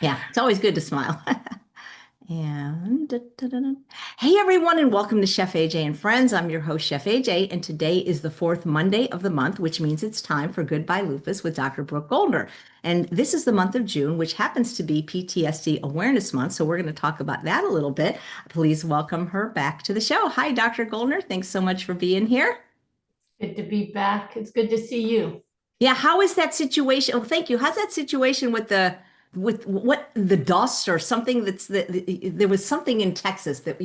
Yeah, it's always good to smile. And hey everyone, and welcome to Chef AJ and Friends. I'm your host, Chef AJ, and today is the fourth Monday of the month, which means it's time for Goodbye Lupus with Dr. Brooke Goldner. And this is the month of June, which happens to be PTSD Awareness Month. So we're going to talk about that a little bit. Please welcome her back to the show. Hi, Dr. Goldner. Thanks so much for being here. Good to be back. It's good to see you. Yeah, how is that situation? Oh, thank you. How's that situation with the dust or something there was something in Texas that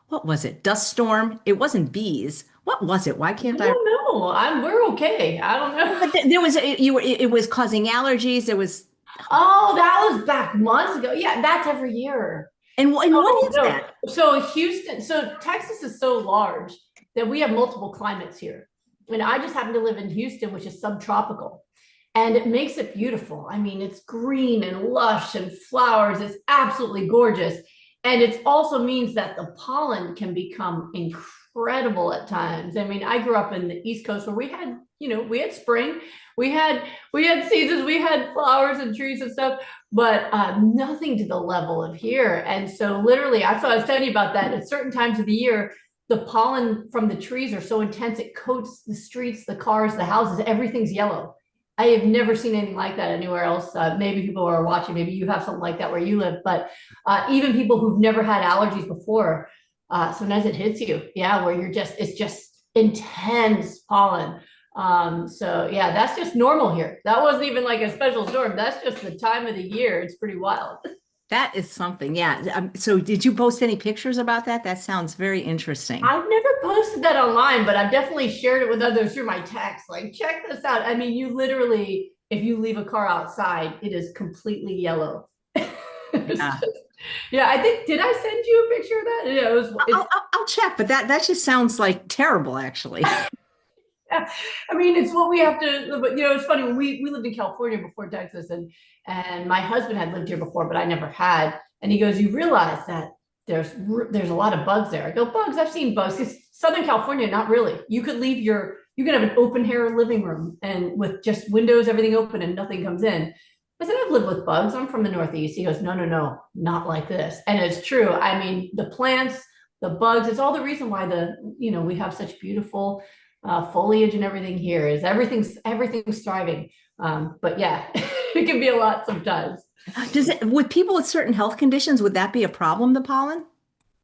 what was it? Dust storm? It wasn't bees. What was it? Why I can't I? don't know. We're okay. I don't know. But there was it was causing allergies. There was Oh, that was back months ago. Yeah, that's every year. and what Oh is no. that? So Texas is so large that we have multiple climates here. And I just happen to live in Houston, which is subtropical. And it makes it beautiful. I mean, it's green and lush and flowers. It's absolutely gorgeous. And it also means that the pollen can become incredible at times. I mean, I grew up in the East Coast where we had spring, we had seasons, we had flowers and trees and stuff, but nothing to the level of here. And so literally, I was telling you about that at certain times of the year, the pollen from the trees are so intense, it coats the streets, the cars, the houses, everything's yellow. I have never seen anything like that anywhere else. Maybe people are watching, maybe you have something like that where you live, but even people who've never had allergies before, sometimes it hits you. Yeah, where it's just intense pollen. So yeah, that's just normal here. That wasn't even like a special storm. That's just the time of the year. It's pretty wild. That is something. Yeah. So did you post any pictures about that? That sounds very interesting. I've never posted that online, but I've definitely shared it with others through my text. Like, check this out. I mean, you literally, if you leave a car outside, it is completely yellow. Yeah. Yeah, I think, did I send you a picture of that? Yeah, I'll check, but that just sounds like terrible, actually. I mean, it's what we have to, but it's funny when we lived in California before Texas, and my husband had lived here before, but I never had. And he goes, "You realize that there's a lot of bugs there." I go, "Bugs? I've seen bugs. It's Southern California, not really. You could have an open hair living room and with just windows, everything open, and nothing comes in." I said, "I've lived with bugs. I'm from the Northeast." He goes, "No, no, no, not like this." And it's true. I mean, the plants, the bugs, it's all the reason why we have such beautiful foliage and everything here. Is everything's thriving. But yeah, it can be a lot sometimes. With people with certain health conditions, would that be a problem, the pollen?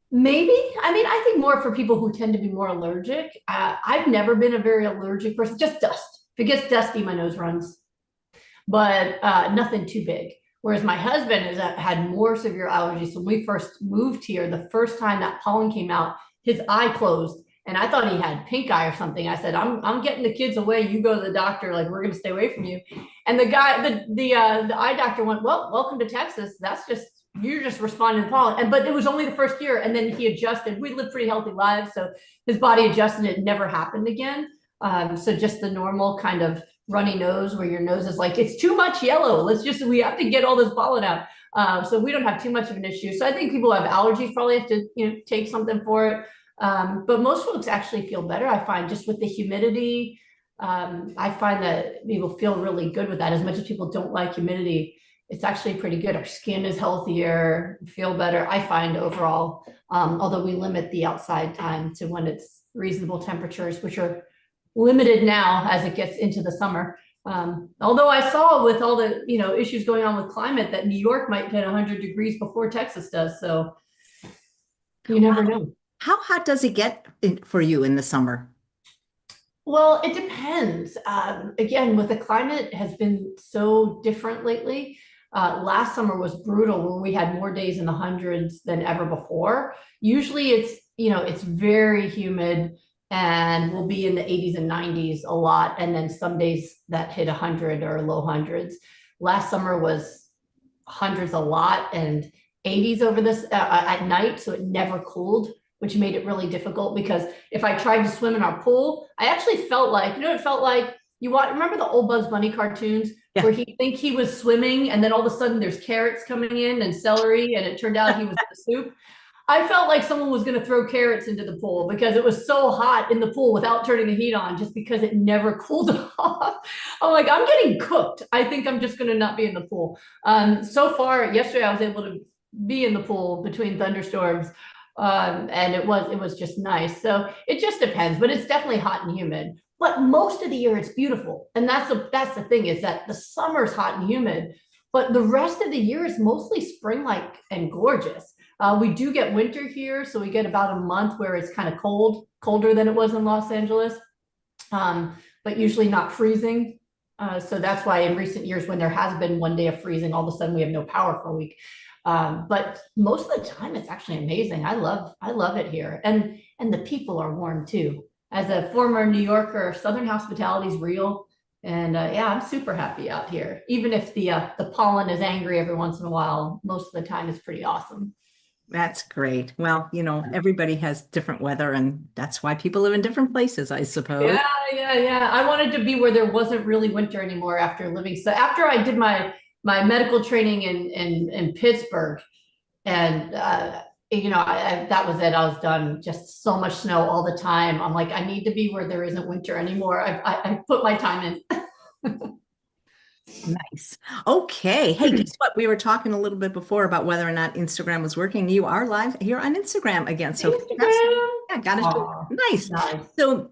Maybe. I mean, I think more for people who tend to be more allergic. I've never been a very allergic person, just dust. If it gets dusty, my nose runs, but nothing too big. Whereas my husband had more severe allergies. So when we first moved here, the first time that pollen came out, his eye closed. And I thought he had pink eye or something. I said, I'm getting the kids away. You go to the doctor. Like, we're going to stay away from you. And the guy, the eye doctor went, "Well, welcome to Texas. You're just responding to pollen." But it was only the first year. And then he adjusted. We lived pretty healthy lives. So his body adjusted. It never happened again. So just the normal kind of runny nose where your nose is like, it's too much yellow. We have to get all this pollen out. So we don't have too much of an issue. So I think people who have allergies probably have to, take something for it. But most folks actually feel better. I find just with the humidity, I find that people feel really good with that. As much as people don't like humidity, it's actually pretty good. Our skin is healthier, feel better. I find overall, although we limit the outside time to when it's reasonable temperatures, which are limited now as it gets into the summer. Although I saw with all the issues going on with climate that New York might hit 100 degrees before Texas does. So you never know. How hot does it get for you in the summer? Well, it depends. Again, with the climate has been so different lately. Last summer was brutal where we had more days in the hundreds than ever before. Usually it's very humid and we'll be in the 80s and 90s a lot. And then some days that hit 100 or low hundreds. Last summer was hundreds a lot and 80s over this at night. So it never cooled, which made it really difficult because if I tried to swim in our pool, I actually felt like, it felt like remember the old Bugs Bunny cartoons Yeah. where he was swimming and then all of a sudden there's carrots coming in and celery and it turned out he was in the soup. I felt like someone was going to throw carrots into the pool because it was so hot in the pool without turning the heat on, just because it never cooled off. I'm like, I'm getting cooked. I think I'm just going to not be in the pool. So far, yesterday I was able to be in the pool between thunderstorms, and it was just nice. So it just depends, but it's definitely hot and humid. But most of the year it's beautiful, and that's the thing, is that the summer's hot and humid, but the rest of the year is mostly spring-like and gorgeous. We do get winter here, so we get about a month where it's kind of colder than it was in Los Angeles, but usually not freezing. So that's why in recent years, when there has been one day of freezing, all of a sudden we have no power for a week. But most of the time, it's actually amazing. I love it here, and the people are warm too. As a former New Yorker, Southern hospitality is real, and yeah, I'm super happy out here. Even if the pollen is angry every once in a while, most of the time it's pretty awesome. That's great. Well, everybody has different weather, and that's why people live in different places, I suppose. Yeah. I wanted to be where there wasn't really winter anymore after living. So after I did my medical training in Pittsburgh, and that was it. I was done. Just so much snow all the time. I'm like, I need to be where there isn't winter anymore. I put my time in. Nice. Okay. Hey, guess what? We were talking a little bit before about whether or not Instagram was working. You are live here on Instagram again. So congrats. Instagram. Yeah, got it. Aw, Nice. nice. So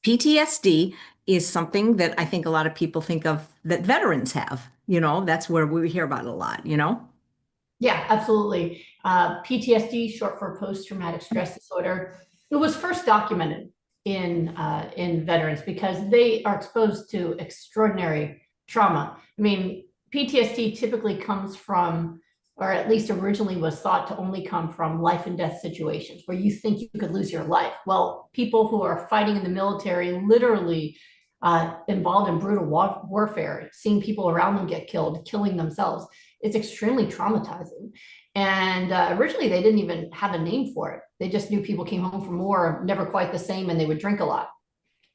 PTSD is something that I think a lot of people think of that veterans have. That's where we hear about it a lot. Yeah, absolutely. PTSD, short for post-traumatic stress disorder, it was first documented in veterans because they are exposed to extraordinary trauma. I mean, PTSD typically comes from, or at least originally was thought to only come from life and death situations where you think you could lose your life. Well, people who are fighting in the military literally involved in brutal warfare, seeing people around them get killed, killing themselves. It's extremely traumatizing. And originally, they didn't even have a name for it. They just knew people came home from war, never quite the same, and they would drink a lot.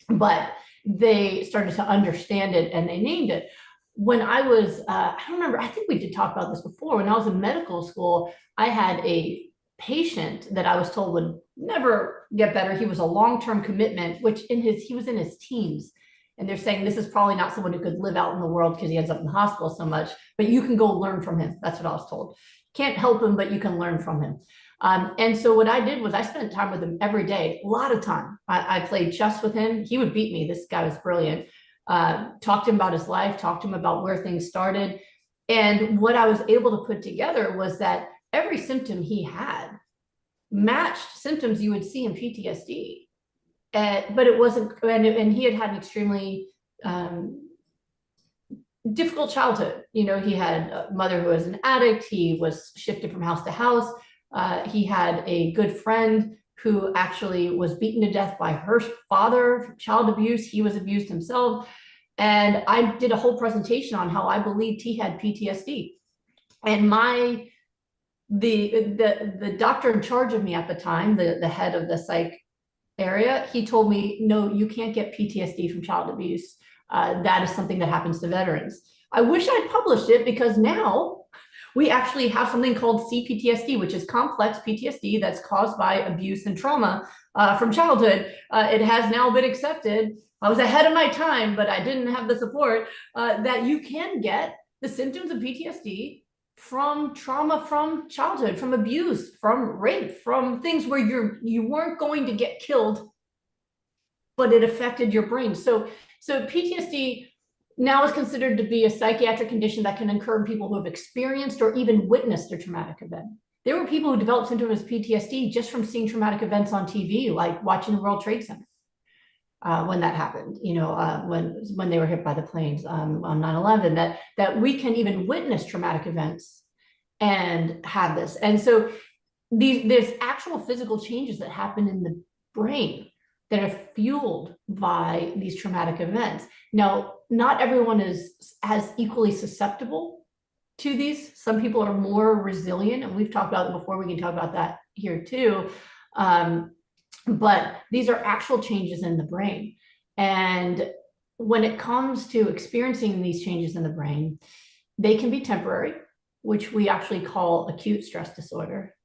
But they started to understand it and they named it. When I was, I don't remember, I think we did talk about this before. When I was in medical school, I had a patient that I was told would never get better. He was a long-term commitment, which he was in his teens. And they're saying this is probably not someone who could live out in the world because he ends up in the hospital so much, but you can go learn from him. That's what I was told. Can't help him, but you can learn from him. And so what I did was I spent time with him every day, a lot of time. I played chess with him. He would beat me. This guy was brilliant. Talked to him about his life, talked to him about where things started. And what I was able to put together was that every symptom he had matched symptoms you would see in PTSD. But it wasn't, and he had an extremely difficult childhood. He had a mother who was an addict. He was shifted from house to house. He had a good friend who actually was beaten to death by her father, child abuse. He was abused himself. And I did a whole presentation on how I believed he had PTSD. And the doctor in charge of me at the time, the head of the psych area, he told me, no, you can't get PTSD from child abuse. That is something that happens to veterans. I wish I'd published it because now we actually have something called CPTSD, which is complex PTSD that's caused by abuse and trauma from childhood. It has now been accepted. I was ahead of my time, but I didn't have the support that you can get the symptoms of PTSD from trauma from childhood, from abuse, from rape, from things where you weren't going to get killed, but it affected your brain. So PTSD now is considered to be a psychiatric condition that can occur in people who have experienced or even witnessed a traumatic event. There were people who developed symptoms of PTSD just from seeing traumatic events on TV, like watching the World Trade Center when that happened, when they were hit by the planes on 9/11, that we can even witness traumatic events and have this. And so there's actual physical changes that happen in the brain that are fueled by these traumatic events. Now, not everyone is as equally susceptible to these. Some people are more resilient, and we've talked about it before. We can talk about that here too. But these are actual changes in the brain. And when it comes to experiencing these changes in the brain, they can be temporary, which we actually call acute stress disorder.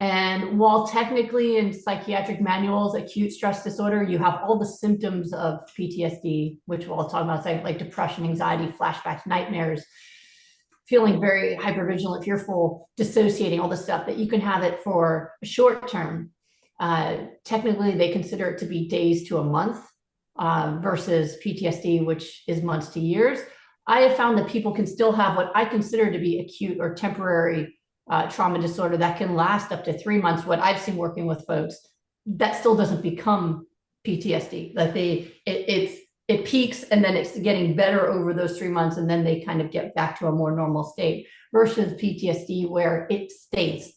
And while technically in psychiatric manuals, acute stress disorder, you have all the symptoms of PTSD, which we'll talk about, like depression, anxiety, flashbacks, nightmares, feeling very hypervigilant, fearful, dissociating, all the stuff, that you can have it for a short term. Technically, they consider it to be days to a month versus PTSD, which is months to years. I have found that people can still have what I consider to be acute or temporary trauma disorder that can last up to 3 months. What I've seen working with folks, that still doesn't become PTSD. Like it peaks and then it's getting better over those 3 months, and then they kind of get back to a more normal state, versus PTSD where it stays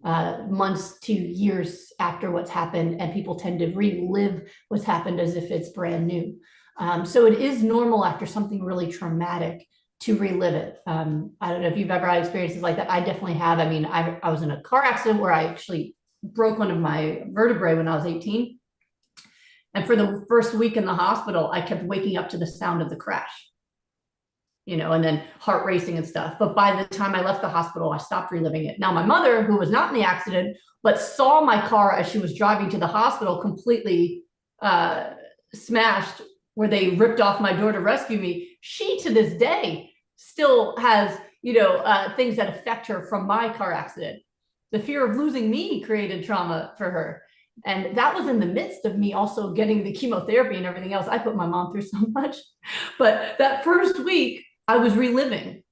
months to years after what's happened, and people tend to relive what's happened as if it's brand new. So it is normal after something really traumatic to relive it. I don't know if you've ever had experiences like that. I definitely have. I mean, I was in a car accident where I actually broke one of my vertebrae when I was 18. And for the first week in the hospital, I kept waking up to the sound of the crash, and then heart racing and stuff. But by the time I left the hospital, I stopped reliving it. Now, my mother, who was not in the accident, but saw my car as she was driving to the hospital completely smashed, where they ripped off my door to rescue me, she to this day still has, things that affect her from my car accident. The fear of losing me created trauma for her. And that was in the midst of me also getting the chemotherapy and everything else. I put my mom through so much. But that first week, I was reliving,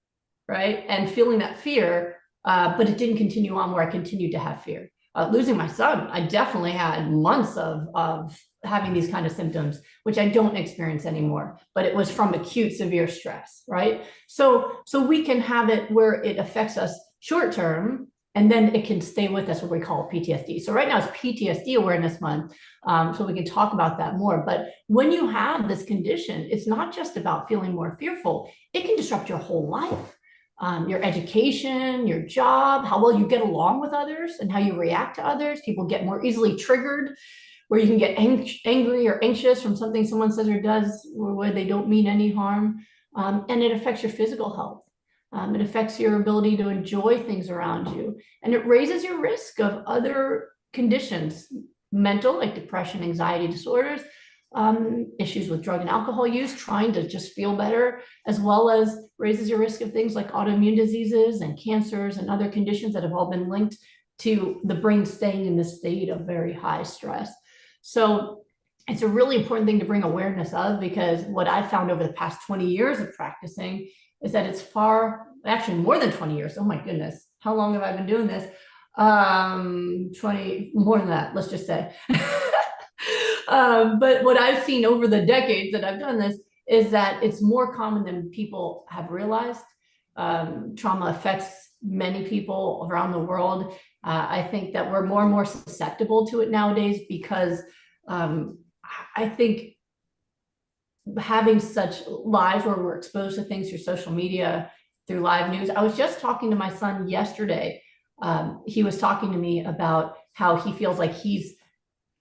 right? And feeling that fear, but it didn't continue on where I continued to have fear. Losing my son, I definitely had months of having these kind of symptoms, which I don't experience anymore, but it was from acute severe stress, right? So we can have it where it affects us short term, and then it can stay with us, what we call PTSD. So right now it's PTSD Awareness Month, so we can talk about that more. But when you have this condition, it's not just about feeling more fearful. It can disrupt your whole life, your education, your job, how well you get along with others and how you react to others. People get more easily triggered, where you can get angry or anxious from something someone says or does where they don't mean any harm. And it affects your physical health. It affects your ability to enjoy things around you. And it raises your risk of other conditions, mental, like depression, anxiety disorders, issues with drug and alcohol use, trying to just feel better, as well as raises your risk of things like autoimmune diseases and cancers and other conditions that have all been linked to the brain staying in this state of very high stress. So it's a really important thing to bring awareness of, because what I've found over the past 20 years of practicing is that it's actually more than 20 years. Oh my goodness. How long have I been doing this? 20, more than that, let's just say. But what I've seen over the decades that I've done this is that it's more common than people have realized. Trauma affects many people around the world. I think that we're more and more susceptible to it nowadays, because I think having such lives where we're exposed to things through social media, through live news. I was just talking to my son yesterday. He was talking to me about how he feels like he's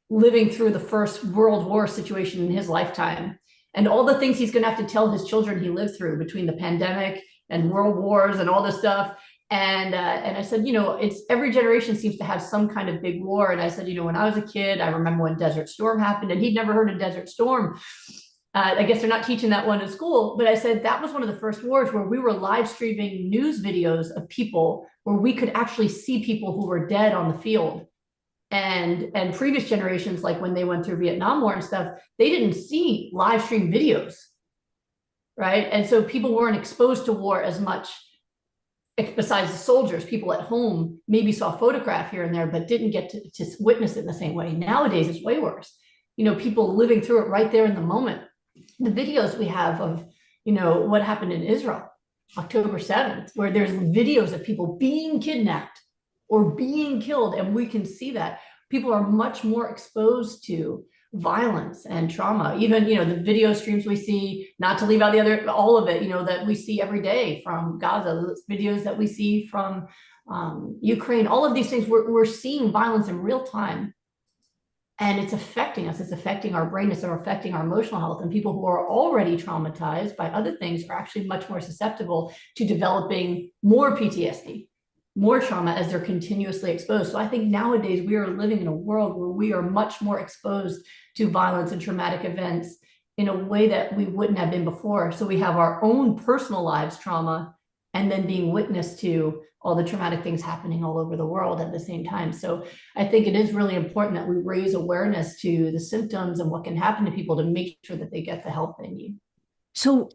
living through the first World War situation in his lifetime, and all the things he's going to have to tell his children he lived through between the pandemic and world wars and all this stuff. And I said, it's every generation seems to have some kind of big war. And I said, when I was a kid, I remember when Desert Storm happened, and he'd never heard of Desert Storm. I guess they're not teaching that one in school, but I said that was one of the first wars where we were live streaming news videos of people, where we could actually see people who were dead on the field. And previous generations, like when they went through Vietnam War and stuff, they didn't see live stream videos, right? And so people weren't exposed to war as much. Besides the soldiers, people at home maybe saw a photograph here and there, but didn't get to witness it in the same way. Nowadays, it's way worse. People living through it right there in the moment. The videos we have of, what happened in Israel, October 7th, where there's videos of people being kidnapped or being killed. And we can see that people are much more exposed to violence and trauma. Even, the video streams we see, not to leave out all of it, that we see every day from Gaza, the videos that we see from Ukraine, all of these things, we're seeing violence in real time. And it's affecting us. It's affecting our brain. It's affecting our emotional health. And people who are already traumatized by other things are actually much more susceptible to developing more PTSD, more trauma as they're continuously exposed. So I think nowadays we are living in a world where we are much more exposed to violence and traumatic events in a way that we wouldn't have been before. So we have our own personal lives trauma, and then being witness to all the traumatic things happening all over the world at the same time. So I think it is really important that we raise awareness to the symptoms and what can happen to people to make sure that they get the help they need. So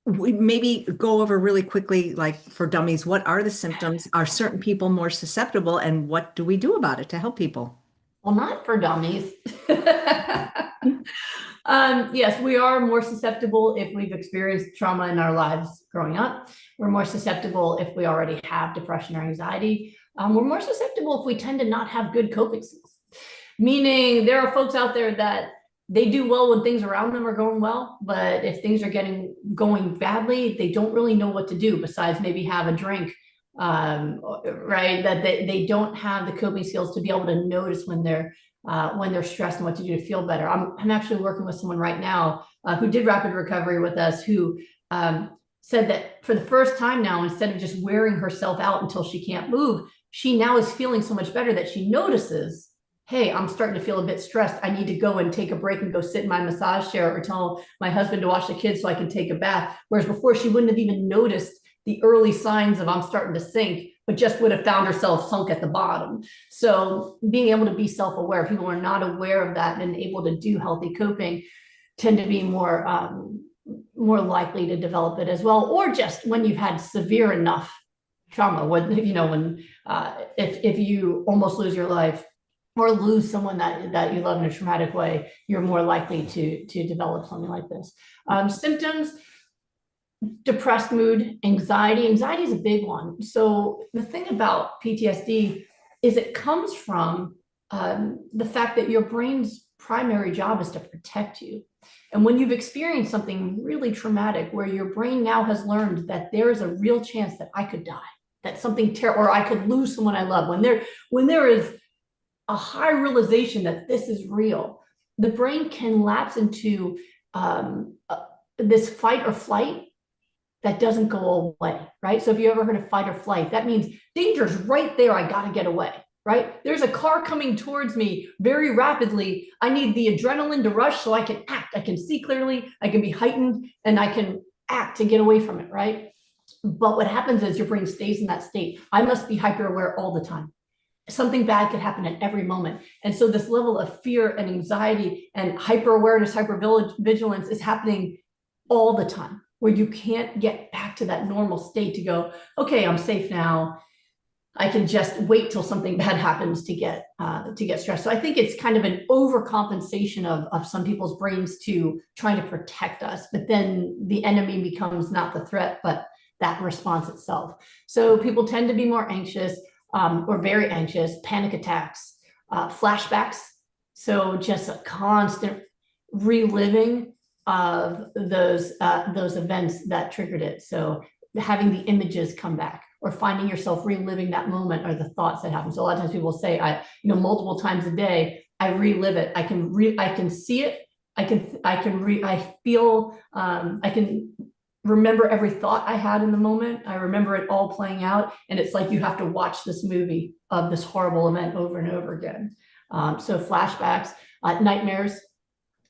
we maybe go over really quickly, like for dummies, what are the symptoms? Are certain people more susceptible, and what do we do about it to help people? Well, not for dummies. Yes, we are more susceptible if we've experienced trauma in our lives growing up. We're more susceptible if we already have depression or anxiety. We're more susceptible if we tend to not have good coping skills. Meaning there are folks out there that they do well when things around them are going well, but if things are going badly, they don't really know what to do besides maybe have a drink, right? That they don't have the coping skills to be able to notice when they're stressed and what to do to feel better. I'm actually working with someone right now who did rapid recovery with us, who said that for the first time now, instead of just wearing herself out until she can't move, she now is feeling so much better that she notices, hey, I'm starting to feel a bit stressed. I need to go and take a break and go sit in my massage chair, or tell my husband to watch the kids so I can take a bath. Whereas before she wouldn't have even noticed the early signs of I'm starting to sink, but just would have found herself sunk at the bottom. So being able to be self-aware, people are not aware of that and able to do healthy coping tend to be more likely to develop it as well. Or just when you've had severe enough trauma, when if you almost lose your life or lose someone that you love in a traumatic way, you're more likely to develop something like this. Symptoms: depressed mood, anxiety. Anxiety is a big one. So the thing about PTSD is it comes from the fact that your brain's primary job is to protect you. And when you've experienced something really traumatic where your brain now has learned that there is a real chance that I could die, that something terrible, or I could lose someone I love, when there is a high realization that this is real, the brain can lapse into this fight or flight that doesn't go away, right? So if you ever heard of fight or flight, that means danger's right there, I gotta get away, right? There's a car coming towards me very rapidly. I need the adrenaline to rush so I can act. I can see clearly, I can be heightened, and I can act to get away from it, right? But what happens is your brain stays in that state. I must be hyper aware all the time. Something bad could happen at every moment. And so this level of fear and anxiety and hyper awareness, hyper vigilance is happening all the time, where you can't get back to that normal state to go, okay, I'm safe now. I can just wait till something bad happens to get stressed. So I think it's kind of an overcompensation of some people's brains to trying to protect us, but then the enemy becomes not the threat, but that response itself. So people tend to be more anxious, or very anxious, panic attacks, flashbacks. So just a constant reliving of those events that triggered it. So having the images come back, or finding yourself reliving that moment or the thoughts that happen. So a lot of times people say, multiple times a day, I relive it. I can see it. I can remember every thought I had in the moment. I remember it all playing out. And it's like you have to watch this movie of this horrible event over and over again. So flashbacks, nightmares.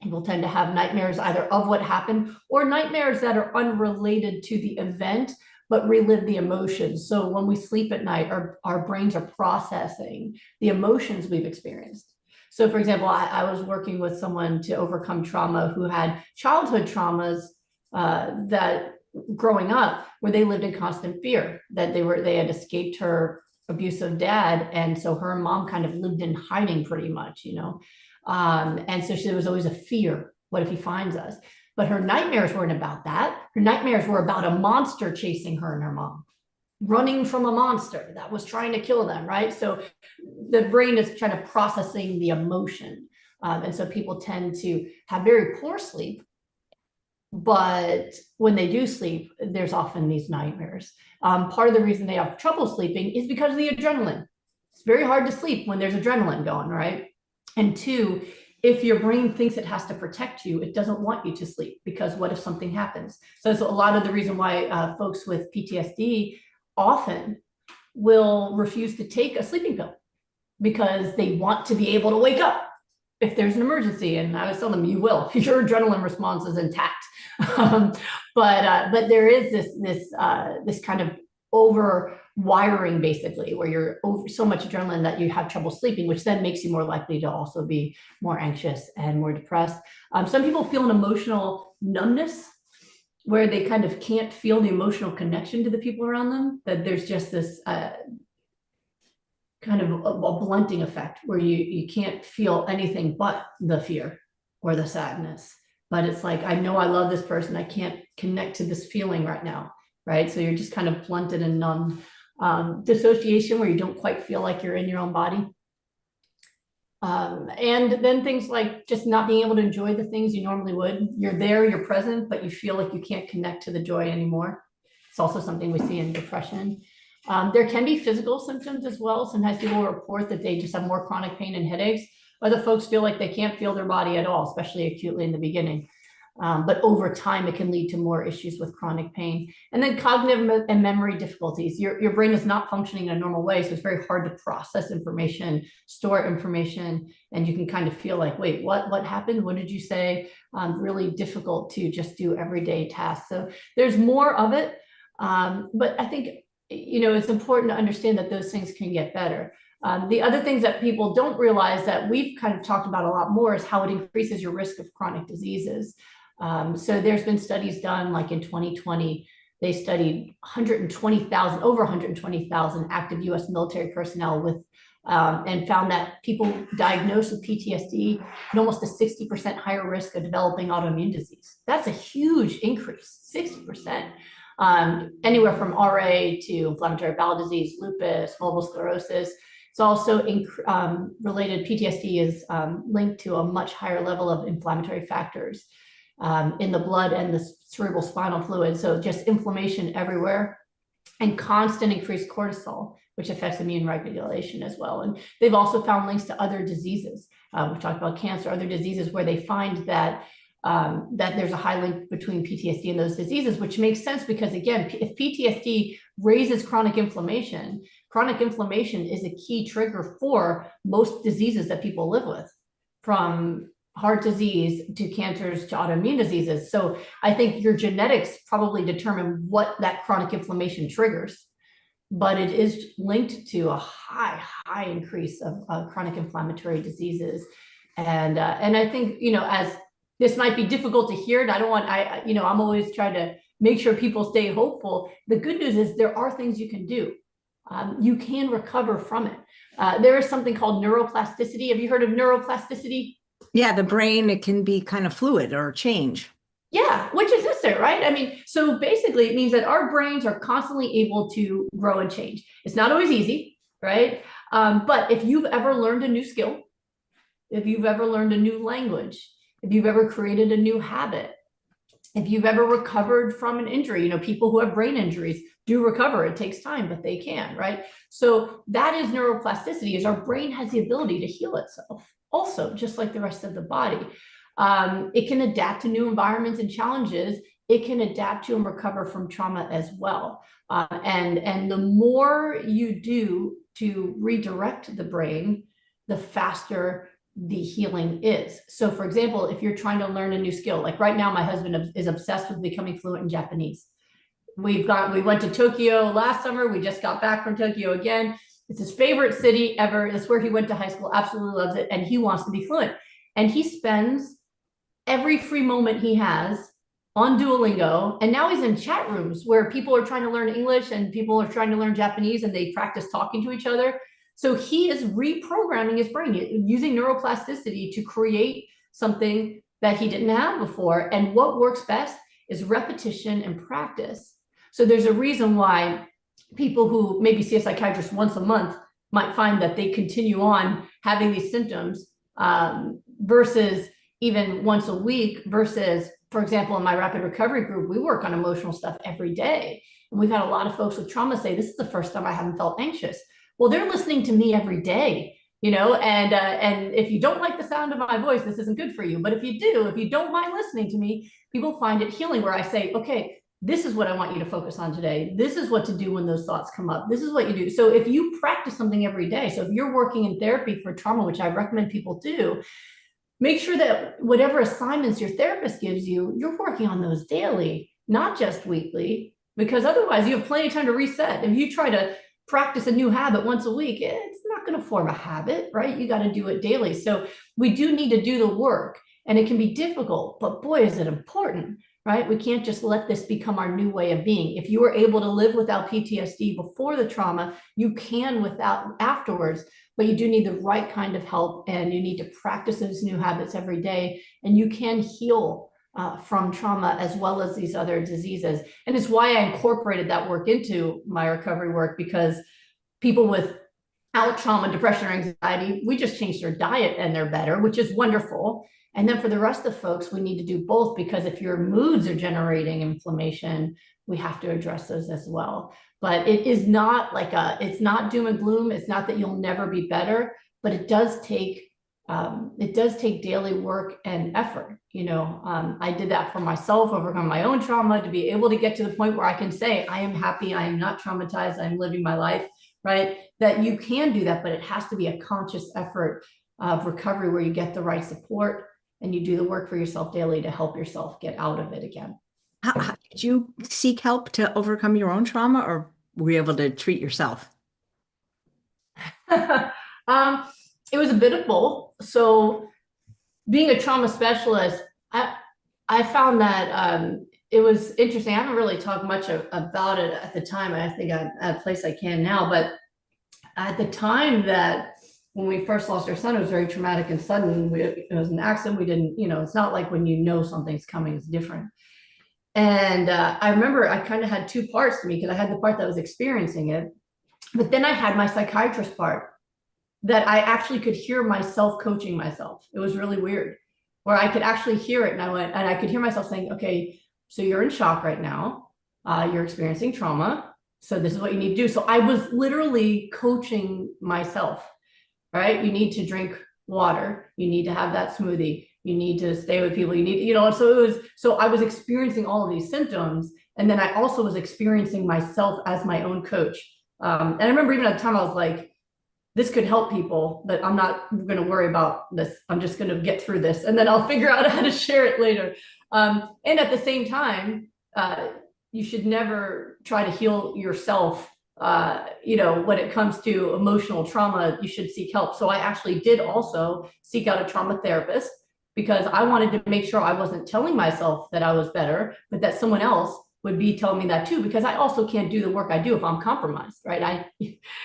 People tend to have nightmares either of what happened or nightmares that are unrelated to the event, but relive the emotions. So when we sleep at night, our brains are processing the emotions we've experienced. So for example, I was working with someone to overcome trauma who had childhood traumas that growing up, where they lived in constant fear, that they had escaped her abusive dad. And so her mom kind of lived in hiding pretty much, and so there was always a fear. What if he finds us? But her nightmares weren't about that. Her nightmares were about a monster chasing her and her mom, running from a monster that was trying to kill them, right? So the brain is trying to processing the emotion. And so people tend to have very poor sleep, but when they do sleep, there's often these nightmares. Part of the reason they have trouble sleeping is because of the adrenaline. It's very hard to sleep when there's adrenaline going, right? And two, if your brain thinks it has to protect you, it doesn't want you to sleep, because what if something happens? So that's a lot of the reason why folks with PTSD often will refuse to take a sleeping pill because they want to be able to wake up if there's an emergency. And I was telling them, you will, your adrenaline response is intact. But there is this kind of over wiring, basically, where you're over so much adrenaline that you have trouble sleeping, which then makes you more likely to also be more anxious and more depressed. Some people feel an emotional numbness where they kind of can't feel the emotional connection to the people around them, that there's just this kind of a blunting effect where you can't feel anything but the fear or the sadness. But it's like, I know I love this person, I can't connect to this feeling right now, right? So you're just kind of blunted and numb. Dissociation, where you don't quite feel like you're in your own body. And then things like just not being able to enjoy the things you normally would. You're there, you're present, but you feel like you can't connect to the joy anymore. It's also something we see in depression. There can be physical symptoms as well. Sometimes people report that they just have more chronic pain and headaches. Other folks feel like they can't feel their body at all, especially acutely in the beginning. But over time, it can lead to more issues with chronic pain. And then cognitive and memory difficulties. Your brain is not functioning in a normal way, so it's very hard to process information, store information, and you can kind of feel like, wait, what happened? What did you say? Really difficult to just do everyday tasks. So there's more of it, but I think it's important to understand that those things can get better. The other things that people don't realize that we've kind of talked about a lot more is how it increases your risk of chronic diseases. So there's been studies done, like in 2020, they studied over 120,000 active US military personnel with, and found that people diagnosed with PTSD had almost a 60% higher risk of developing autoimmune disease. That's a huge increase, 60%. Anywhere from RA to inflammatory bowel disease, lupus, multiple sclerosis. It's also related, PTSD is linked to a much higher level of inflammatory factors in the blood and the cerebral spinal fluid. So just inflammation everywhere and constant increased cortisol, which affects immune regulation as well. And they've also found links to other diseases. We've talked about cancer, other diseases where they find that there's a high link between PTSD and those diseases, which makes sense because, again, if PTSD raises chronic inflammation is a key trigger for most diseases that people live with, from heart disease to cancers to autoimmune diseases. So I think your genetics probably determine what that chronic inflammation triggers, but it is linked to a high increase of chronic inflammatory diseases. And I think, as this might be difficult to hear, and I'm always trying to make sure people stay hopeful. The good news is there are things you can do. You can recover from it. There is something called neuroplasticity. Have you heard of neuroplasticity? Yeah, the brain, it can be kind of fluid or change. Yeah, which is it, right? I mean, so basically it means that our brains are constantly able to grow and change. It's not always easy, right? But if you've ever learned a new skill, if you've ever learned a new language, if you've ever created a new habit, if you've ever recovered from an injury, people who have brain injuries do recover. It takes time, but they can, right? So that is neuroplasticity, is our brain has the ability to heal itself also, just like the rest of the body. It can adapt to new environments and challenges. It can adapt to and recover from trauma as well. And the more you do to redirect the brain, the faster the healing is. So for example, if you're trying to learn a new skill, like right now, my husband is obsessed with becoming fluent in Japanese. We went to Tokyo last summer. We just got back from Tokyo again. It's his favorite city ever. That's where he went to high school, absolutely loves it. And he wants to be fluent. And he spends every free moment he has on Duolingo. And now he's in chat rooms where people are trying to learn English and people are trying to learn Japanese, and they practice talking to each other. So he is reprogramming his brain using neuroplasticity to create something that he didn't have before. And what works best is repetition and practice. So there's a reason why people who maybe see a psychiatrist once a month might find that they continue on having these symptoms versus even once a week, versus, for example, in my rapid recovery group, we work on emotional stuff every day. And we've had a lot of folks with trauma say, this is the first time I haven't felt anxious. Well, they're listening to me every day, and if you don't like the sound of my voice, this isn't good for you. But if you do, if you don't mind listening to me, people find it healing, where I say, okay, this is what I want you to focus on today. This is what to do when those thoughts come up. This is what you do. So if you practice something every day, so if you're working in therapy for trauma, which I recommend people do, make sure that whatever assignments your therapist gives you, you're working on those daily, not just weekly, because otherwise you have plenty of time to reset. If you try to practice a new habit once a week, it's not going to form a habit, right? You got to do it daily. So we do need to do the work, and it can be difficult, but boy, is it important, right? We can't just let this become our new way of being. If you were able to live without PTSD before the trauma, you can without afterwards, but you do need the right kind of help, and you need to practice those new habits every day, and you can heal from trauma as well as these other diseases. And it's why I incorporated that work into my recovery work, because people without trauma, depression, or anxiety, we just changed their diet and they're better, which is wonderful. And then for the rest of folks, we need to do both, because if your moods are generating inflammation, we have to address those as well. But it is not like it's not doom and gloom. It's not that you'll never be better, but it does take daily work and effort. I did that for myself, overcome my own trauma, to be able to get to the point where I can say, I am happy, I am not traumatized, I'm living my life, right? That you can do that, but it has to be a conscious effort of recovery where you get the right support and you do the work for yourself daily to help yourself get out of it again. Did you seek help to overcome your own trauma, or were you able to treat yourself? It was a bit of both. So being a trauma specialist, I found that it was interesting. I haven't really talked much about it at the time. I think I'm at a place I can now, but at the time that when we first lost our son, it was very traumatic and sudden. It was an accident. We didn't, it's not like when something's coming, it's different. And I remember I kind of had two parts to me, because I had the part that was experiencing it, but then I had my psychiatrist part that I actually could hear myself coaching myself. It was really weird, where I could actually hear it. And I could hear myself saying, okay, so you're in shock right now. You're experiencing trauma. So this is what you need to do. So I was literally coaching myself, right? You need to drink water. You need to have that smoothie. You need to stay with people. You need, so I was experiencing all of these symptoms. And then I also was experiencing myself as my own coach. And I remember even at the time I was like, this could help people, but I'm not going to worry about this. I'm just going to get through this, and then I'll figure out how to share it later. And at the same time, you should never try to heal yourself. When it comes to emotional trauma, you should seek help. So I actually did also seek out a trauma therapist, because I wanted to make sure I wasn't telling myself that I was better, but that someone else would be telling me that too, because I also can't do the work I do if I'm compromised, right?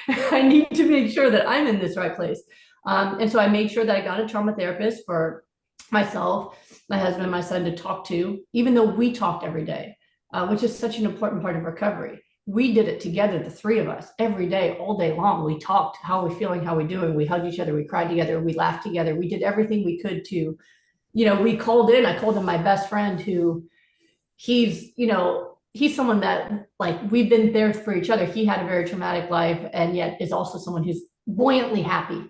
I need to make sure that I'm in this right place. And so I made sure that I got a trauma therapist for myself, my husband, my son to talk to, even though we talked every day, which is such an important part of recovery. We did it together, the three of us, every day, all day long. We talked, how are we feeling, how are we doing? We hugged each other, we cried together, we laughed together. We did everything we could to, I called him my best friend, who he's someone that, like, we've been there for each other. He had a very traumatic life, and yet is also someone who's buoyantly happy.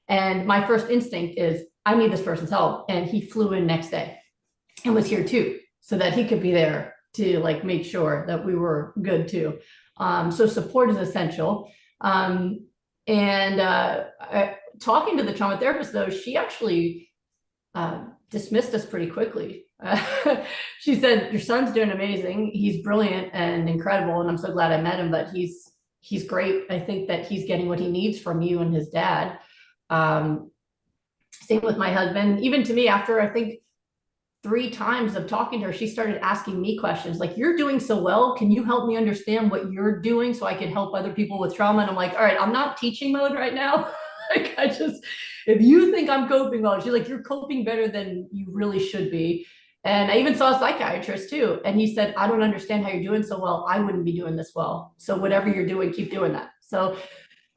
And my first instinct is, I need this person's help. And he flew in next day and was here too, so that he could be there to make sure that we were good too. So support is essential. Talking to the trauma therapist, though, she actually dismissed us pretty quickly. She said, your son's doing amazing. He's brilliant and incredible, and I'm so glad I met him, but he's great. I think that he's getting what he needs from you and his dad. Same with my husband. Even to me, after I think 3 times of talking to her, she started asking me questions like, you're doing so well. Can you help me understand what you're doing so I can help other people with trauma? And I'm like, all right, I'm not teaching mode right now. If you think I'm coping well, she's like, you're coping better than you really should be. And I even saw a psychiatrist too. And he said, I don't understand how you're doing so well. I wouldn't be doing this well. So whatever you're doing, keep doing that. So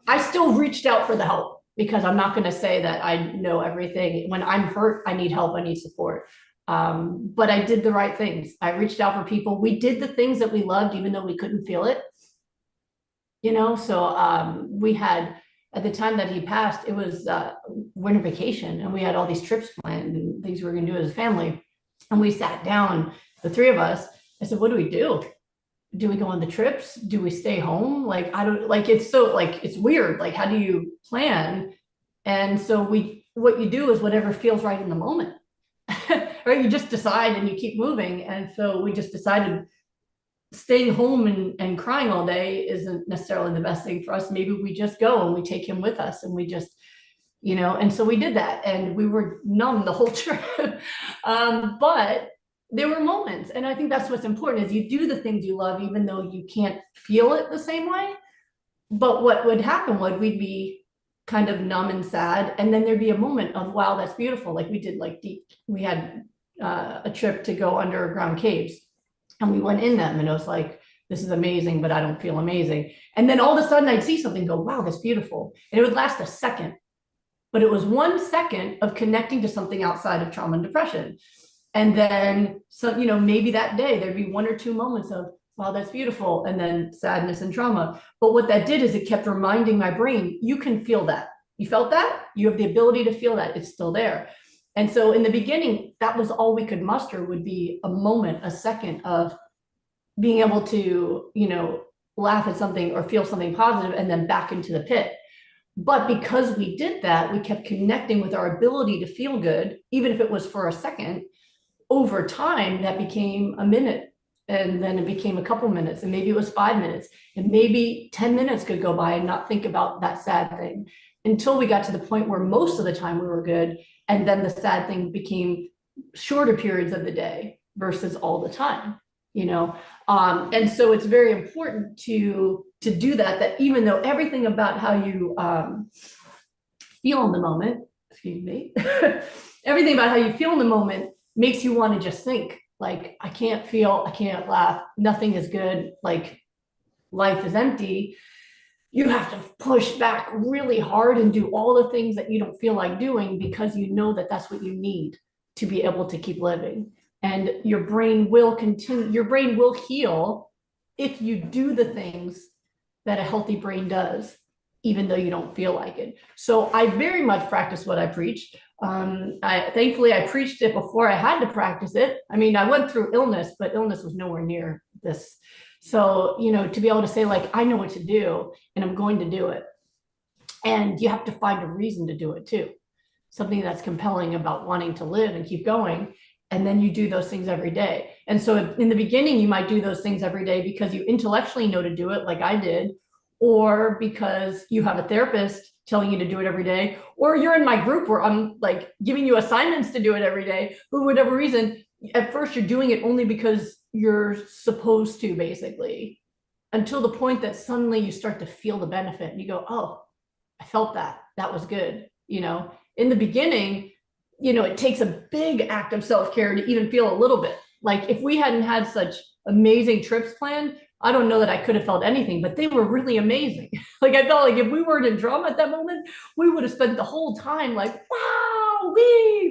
I still reached out for the help, because I'm not going to say that I know everything. When I'm hurt, I need help. I need support. But I did the right things. I reached out for people. We did the things that we loved, even though we couldn't feel it. So we had, at the time that he passed, it was winter vacation, and we had all these trips planned and things we were going to do as a family. And we sat down, the 3 of us, I said, what do we do? Do we go on the trips? Do we stay home? Like, I don't like it's so like it's weird. Like, how do you plan? And so what you do is whatever feels right in the moment. Right? You just decide and you keep moving. And so we just decided staying home and crying all day isn't necessarily the best thing for us. Maybe we just go and we take him with us and we just, and so we did that and we were numb the whole trip. But there were moments, and I think that's what's important is you do the things you love, even though you can't feel it the same way. But what would happen would we'd be kind of numb and sad, and then there'd be a moment of, wow, that's beautiful. Like we did we had a trip to go underground caves, and we went in them, and it was like, this is amazing, but I don't feel amazing. And then all of a sudden I'd see something, go, wow, that's beautiful. And it would last a second, but it was 1 second of connecting to something outside of trauma and depression. And then, so, maybe that day there'd be 1 or 2 moments of, wow, that's beautiful. And then sadness and trauma. But what that did is it kept reminding my brain, you can feel that. You felt that? You have the ability to feel that. It's still there. And so in the beginning, that was all we could muster, would be a moment, a second of being able to, laugh at something or feel something positive and then back into the pit. But because we did that, we kept connecting with our ability to feel good, even if it was for a second. Over time, that became a minute, and then it became a couple minutes, and maybe it was 5 minutes, and maybe 10 minutes could go by and not think about that sad thing, until we got to the point where most of the time we were good, and then the sad thing became shorter periods of the day versus all the time, and so it's very important to do that even though everything about how you feel in the moment, excuse me, everything about how you feel in the moment makes you want to just think, like, I can't feel, I can't laugh, nothing is good, like life is empty. You have to push back really hard and do all the things that you don't feel like doing, because you know that that's what you need to be able to keep living. And your brain will heal if you do the things that a healthy brain does, even though you don't feel like it. So I very much practice what I preach. Thankfully, I preached it before I had to practice it. I mean, I went through illness, but illness was nowhere near this. So, to be able to say, like, I know what to do and I'm going to do it. And you have to find a reason to do it too. Something that's compelling about wanting to live and keep going. And then you do those things every day. And so in the beginning, you might do those things every day because you intellectually know to do it, like I did, or because you have a therapist telling you to do it every day, or you're in my group where I'm like giving you assignments to do it every day. For whatever reason, at first you're doing it only because you're supposed to, basically, until the point that suddenly you start to feel the benefit and you go, oh, I felt that. That was good. In the beginning, it takes a big act of self-care to even feel a little bit. Like, if we hadn't had such amazing trips planned, I don't know that I could have felt anything, but they were really amazing. Like, I felt like if we weren't in drama at that moment, we would have spent the whole time like, wow,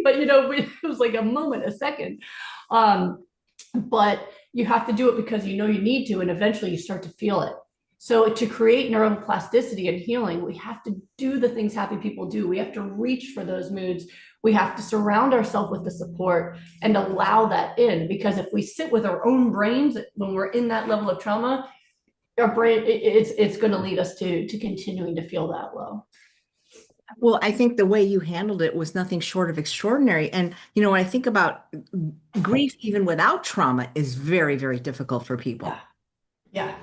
but it was like a moment, a second. But you have to do it because you need to, and eventually you start to feel it. So to create neuroplasticity and healing, we have to do the things happy people do. We have to reach for those moods. We have to surround ourselves with the support and allow that in, because if we sit with our own brains when we're in that level of trauma, our brain, it's going to lead us to continuing to feel that low. Well, I think the way you handled it was nothing short of extraordinary. And, when I think about grief, even without trauma, is very, very difficult for people. Yeah.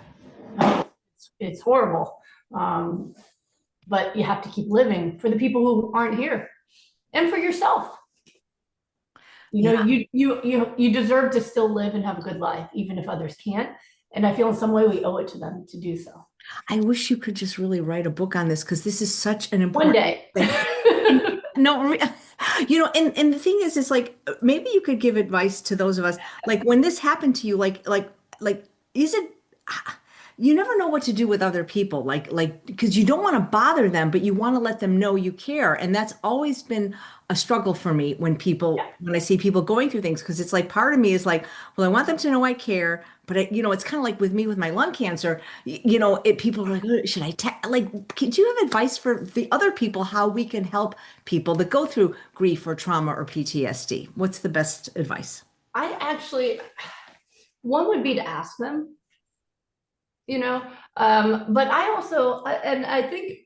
It's horrible. But you have to keep living for the people who aren't here and for yourself. You deserve to still live and have a good life, even if others can't. And I feel in some way we owe it to them to do so. I wish you could just really write a book on this, because this is such an important One day. thing. No, and the thing is like, maybe you could give advice to those of us, like, when this happened to you, like, is it, you never know what to do with other people, because you don't want to bother them, but you want to let them know you care. And that's always been a struggle for me when I see people going through things, because it's like, part of me is like, well, I want them to know I care. But it's kind of like with me with my lung cancer, people are like, oh, should I do you have advice for the other people, how we can help people that go through grief or trauma or PTSD? What's the best advice? One would be to ask them, but I also, and I think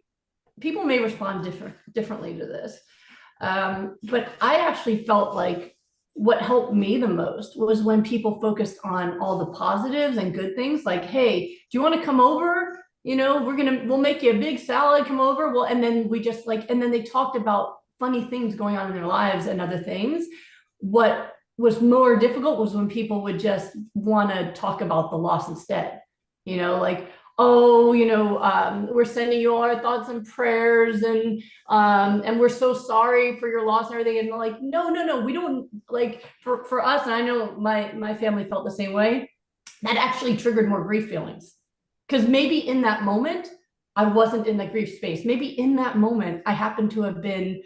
people may respond differently to this. But I actually felt like what helped me the most was when people focused on all the positives and good things, like, hey, do you want to come over? We'll make you a big salad, come over. Well, and then we just and then they talked about funny things going on in their lives and other things. What was more difficult was when people would just want to talk about the loss instead, like, oh, we're sending you all our thoughts and prayers, and we're so sorry for your loss and everything. And like, no, we don't, like, for us, and I know my family felt the same way, that actually triggered more grief feelings. Because maybe in that moment, I wasn't in the grief space. Maybe in that moment, I happened to have been,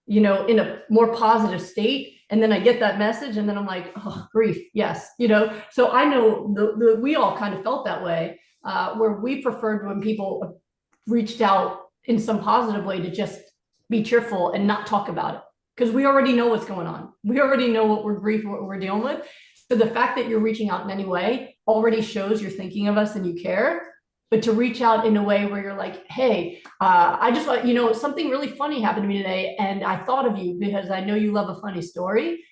in a more positive state. And then I get that message, and then I'm like, oh, grief, yes, So I know we all kind of felt that way, where we preferred when people reached out in some positive way to just be cheerful and not talk about it, because we already know what's going on. We already know what we're dealing with. So the fact that you're reaching out in any way already shows you're thinking of us and you care. But to reach out in a way where you're like, hey, I just want, something really funny happened to me today, and I thought of you because I know you love a funny story.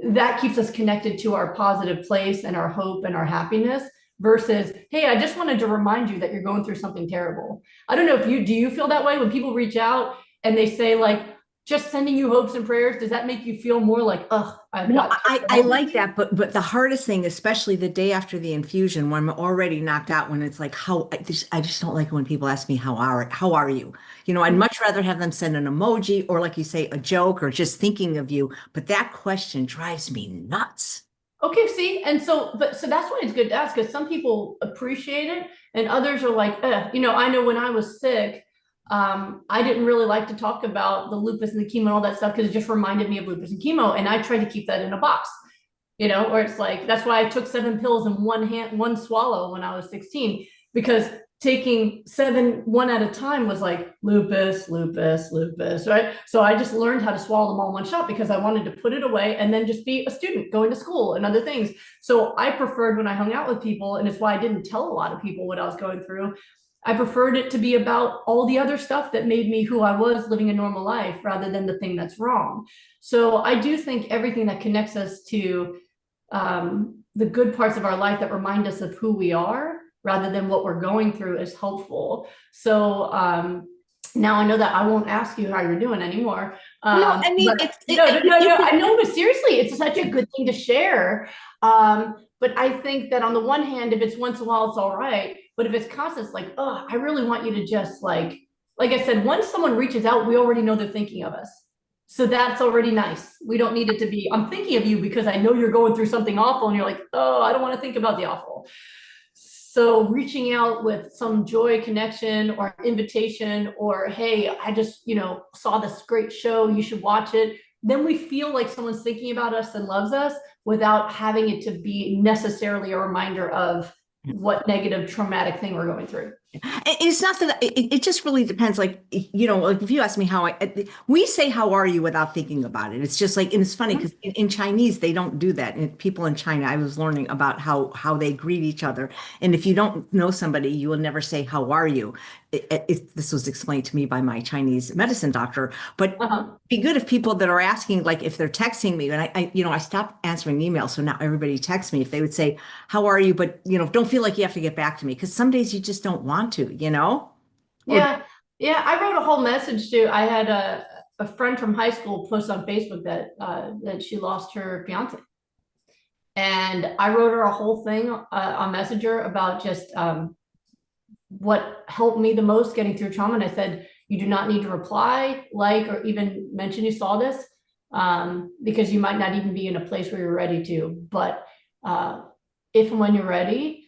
That keeps us connected to our positive place and our hope and our happiness, versus, hey, I just wanted to remind you that you're going through something terrible. I don't know if do you feel that way when people reach out and they say, like, just sending you hopes and prayers? Does that make you feel more like, oh, I like that, but the hardest thing, especially the day after the infusion, when I'm already knocked out, when it's like, I just don't like it when people ask me how are you? I'd much rather have them send an emoji, or, like you say, a joke, or just thinking of you. But that question drives me nuts. Okay, see, and so that's why it's good to ask, because some people appreciate it and others are like, I know when I was sick, I didn't really like to talk about the lupus and the chemo and all that stuff, because it just reminded me of lupus and chemo, and I tried to keep that in a box, or it's like, that's why I took 7 pills in one swallow when I was 16, because taking 7 one at a time was like lupus, right? So I just learned how to swallow them all in one shot, because I wanted to put it away and then just be a student going to school and other things. So I preferred, when I hung out with people, and it's why I didn't tell a lot of people what I was going through, I preferred it to be about all the other stuff that made me who I was, living a normal life, rather than the thing that's wrong. So I do think everything that connects us to the good parts of our life, that remind us of who we are rather than what we're going through, is helpful. So now I know that I won't ask you how you're doing anymore. No, I mean, no, I know, but seriously, it's such a good thing to share. But I think that on the one hand, if it's once in a while, it's all right. But if it's constant, it's like, oh, I really want you to just like I said, once someone reaches out, we already know they're thinking of us. So that's already nice. We don't need it to be, I'm thinking of you because I know you're going through something awful, and you're like, oh, I don't want to think about the awful. So reaching out with some joy, connection, or invitation, or, hey, I just, saw this great show, you should watch it. Then we feel like someone's thinking about us and loves us, without having it to be necessarily a reminder of what negative traumatic thing we're going through. It's not that it just really depends. Like, like if you ask me we say, how are you, without thinking about it. It's just like, and it's funny because in Chinese, they don't do that. And people in China, I was learning about how they greet each other. And if you don't know somebody, you will never say, how are you? This was explained to me by my Chinese medicine doctor, but be good if people that are asking, like if they're texting me, and I stopped answering emails. So now everybody texts me, if they would say, how are you? But, don't feel like you have to get back to me, because some days you just don't want to, Yeah. Yeah. I wrote a whole message to, I had a friend from high school post on Facebook that she lost her fiance. And I wrote her a whole thing on Messenger about just what helped me the most getting through trauma. And I said, you do not need to reply, like, or even mention you saw this, because you might not even be in a place where you're ready to. But if and when you're ready,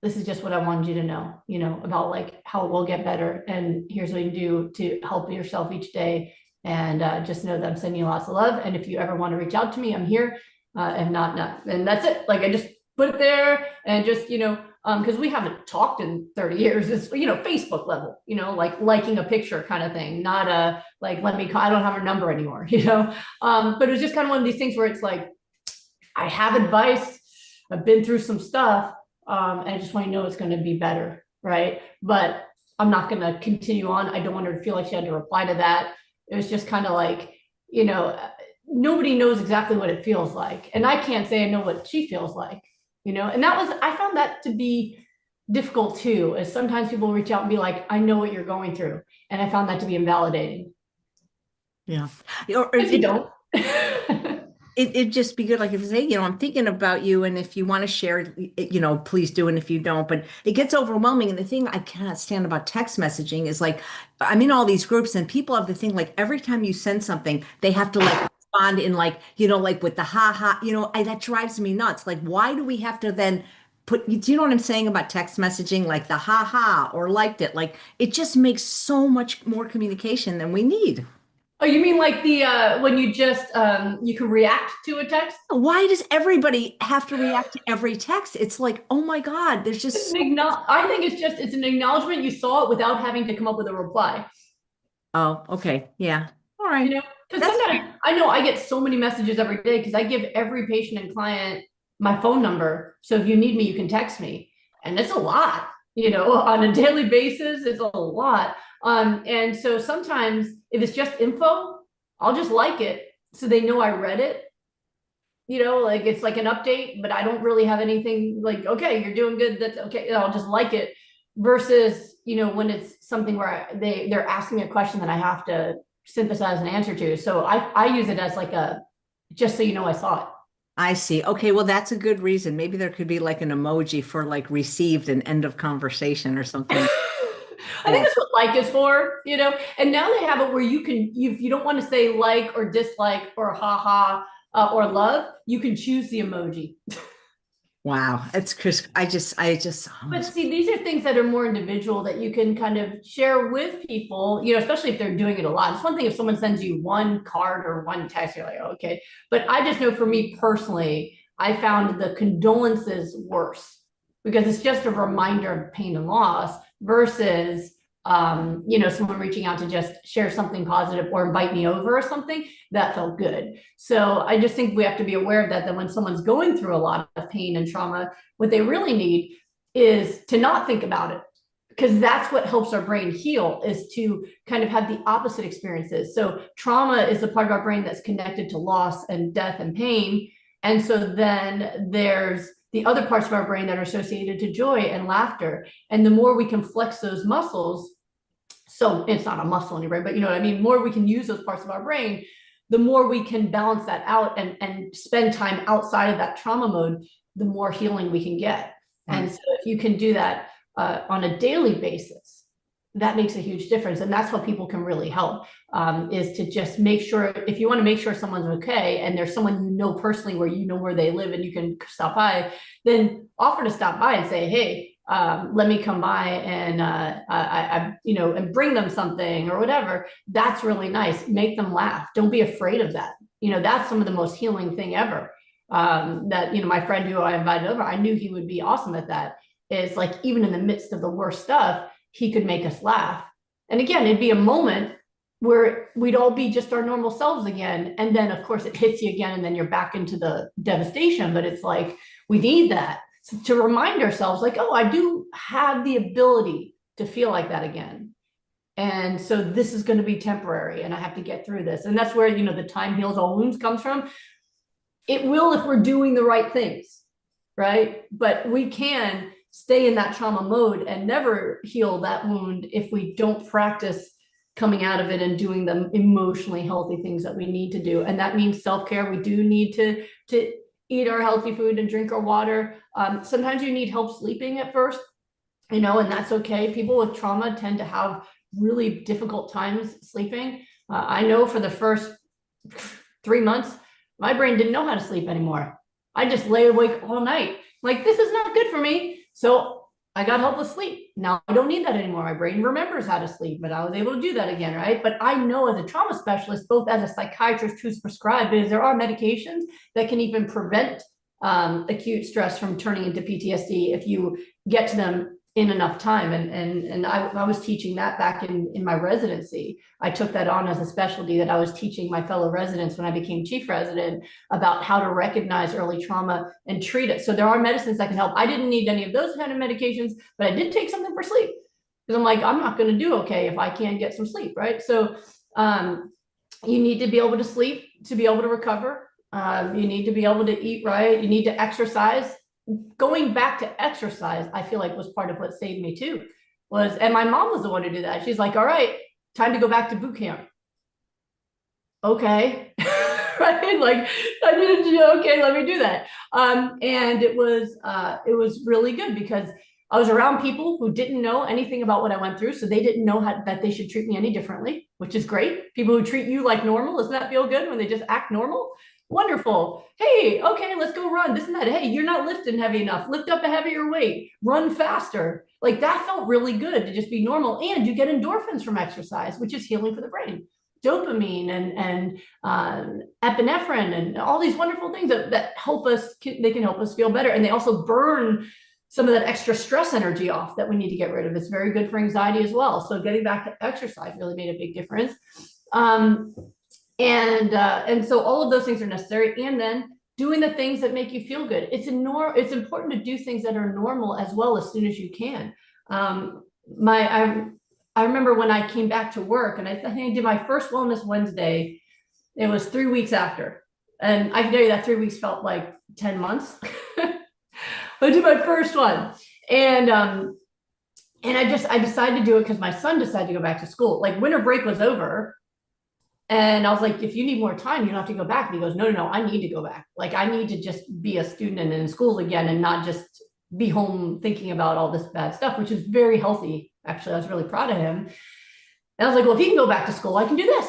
this is just what I wanted you to know, about like how it will get better. And here's what you can do to help yourself each day. And just know that I'm sending you lots of love. And if you ever want to reach out to me, I'm here. And not. And that's it. Like, I just put it there, and just, because we haven't talked in 30 years. It's, Facebook level, like liking a picture kind of thing, not a, like, I don't have her number anymore, but it was just kind of one of these things where it's like, I have advice. I've been through some stuff, and I just want to know it's going to be better, right? But I'm not going to continue on. I don't want her to feel like she had to reply to that. It was just kind of like, nobody knows exactly what it feels like. And I can't say I know what she feels like, and I found that to be difficult too, as sometimes people reach out and be like, I know what you're going through. And I found that to be invalidating. Yeah. If you don't. It'd just be good, like if you say, I'm thinking about you, and if you want to share it, please do. And if you don't, but it gets overwhelming. And the thing I cannot stand about text messaging is like, I'm in all these groups and people have the thing, like every time you send something, they have to like respond in like, like with the ha ha, that drives me nuts. Like, why do we have to then do you know what I'm saying about text messaging? Like the ha ha or liked it. Like it just makes so much more communication than we need. Oh, you mean like the when you just you can react to a text? Why does everybody have to react to every text? It's like, oh my God, there's just I think it's an acknowledgement you saw it without having to come up with a reply. Oh, okay. Yeah. All right. Because That's sometimes I know I get so many messages every day because I give every patient and client my phone number. So if you need me, you can text me. And it's a lot, on a daily basis, it's a lot. And so sometimes if it's just info, I'll just like it so they know I read it. Like it's like an update, but I don't really have anything like, okay, you're doing good. That's okay. I'll just like it versus, when it's something where they're asking me a question that I have to synthesize an answer to. So I use it as like just so I saw it. I see. Okay, well, that's a good reason. Maybe there could be like an emoji for like received and end of conversation or something. I think that's what like is for, and now they have it where if you don't want to say like or dislike or haha or love, you can choose the emoji. Wow, it's Chris. But see, these are things that are more individual that you can kind of share with people, especially if they're doing it a lot. It's one thing if someone sends you one card or one text, you're like, oh, okay. But I just know for me personally, I found the condolences worse because it's just a reminder of pain and loss versus someone reaching out to just share something positive or invite me over or something that felt good. So I just think we have to be aware of that when someone's going through a lot of pain and trauma, what they really need is to not think about it, because that's what helps our brain heal, is to kind of have the opposite experiences. So trauma is a part of our brain that's connected to loss and death and pain. And so then there's the other parts of our brain that are associated to joy and laughter. And the more we can flex those muscles, so it's not a muscle in your brain, but you know what I mean? More we can use those parts of our brain, the more we can balance that out and spend time outside of that trauma mode, the more healing we can get. Right. And so if you can do that on a daily basis, that makes a huge difference. And that's how people can really help, is to just make sure, if you want to make sure someone's okay and there's someone personally where they live and you can stop by, then offer to stop by and say, hey, let me come by and and bring them something or whatever. That's really nice. Make them laugh. Don't be afraid of that. That's some of the most healing thing ever. That my friend who I invited over, I knew he would be awesome at that. Is like, even in the midst of the worst stuff, he could make us laugh. And again, it'd be a moment where we'd all be just our normal selves again. And then of course it hits you again, and then you're back into the devastation. But it's like, we need that to remind ourselves, like, oh, I do have the ability to feel like that again. And so this is going to be temporary and I have to get through this. And that's where, the time heals all wounds comes from. It will, if we're doing the right things, right? But we can stay in that trauma mode and never heal that wound if we don't practice coming out of it and doing the emotionally healthy things that we need to do. And that means self-care. We do need to eat our healthy food and drink our water. Sometimes you need help sleeping at first, and that's okay. People with trauma tend to have really difficult times sleeping. I know for the first 3 months, my brain didn't know how to sleep anymore. I just lay awake all night. Like, this is not good for me. So I got help with sleep. Now I don't need that anymore. My brain remembers how to sleep, but I was able to do that again, right? But I know as a trauma specialist, both as a psychiatrist who's prescribed, is there are medications that can even prevent acute stress from turning into PTSD if you get to them in enough time. And I was teaching that back in my residency. I took that on as a specialty, that I was teaching my fellow residents when I became chief resident about how to recognize early trauma and treat it. So there are medicines that can help. I didn't need any of those kind of medications, but I did take something for sleep, because I'm like, I'm not going to do okay if I can't get some sleep, right? So you need to be able to sleep to be able to recover. You need to be able to eat right. You need to exercise. Going back to exercise, I feel like was part of what saved me too. And my mom was the one who did that. She's like, all right, time to go back to boot camp. Okay. Right? Like, I needed to, okay, let me do that. And it was really good, because I was around people who didn't know anything about what I went through. So they didn't know that they should treat me any differently, which is great. People who treat you like normal, doesn't that feel good when they just act normal? Wonderful. Hey, okay, let's go run this and that. Hey, you're not lifting heavy enough. Lift up a heavier weight, run faster. Like, that felt really good to just be normal. And you get endorphins from exercise, which is healing for the brain. Dopamine and epinephrine and all these wonderful things that help us, they can help us feel better. And they also burn some of that extra stress energy off that we need to get rid of. It's very good for anxiety as well. So getting back to exercise really made a big difference. And so all of those things are necessary. And then doing the things that make you feel good. It's important to do things that are normal as well as soon as you can. I remember when I came back to work, and I think I did my first Wellness Wednesday. It was 3 weeks after. And I can tell you that 3 weeks felt like 10 months. I did my first one. And I decided to do it because my son decided to go back to school. Like, winter break was over. And I was like, if you need more time, you don't have to go back. And he goes, no, I need to go back. Like, I need to just be a student and in school again, and not just be home thinking about all this bad stuff, which is very healthy. Actually, I was really proud of him. And I was like, well, if he can go back to school, I can do this.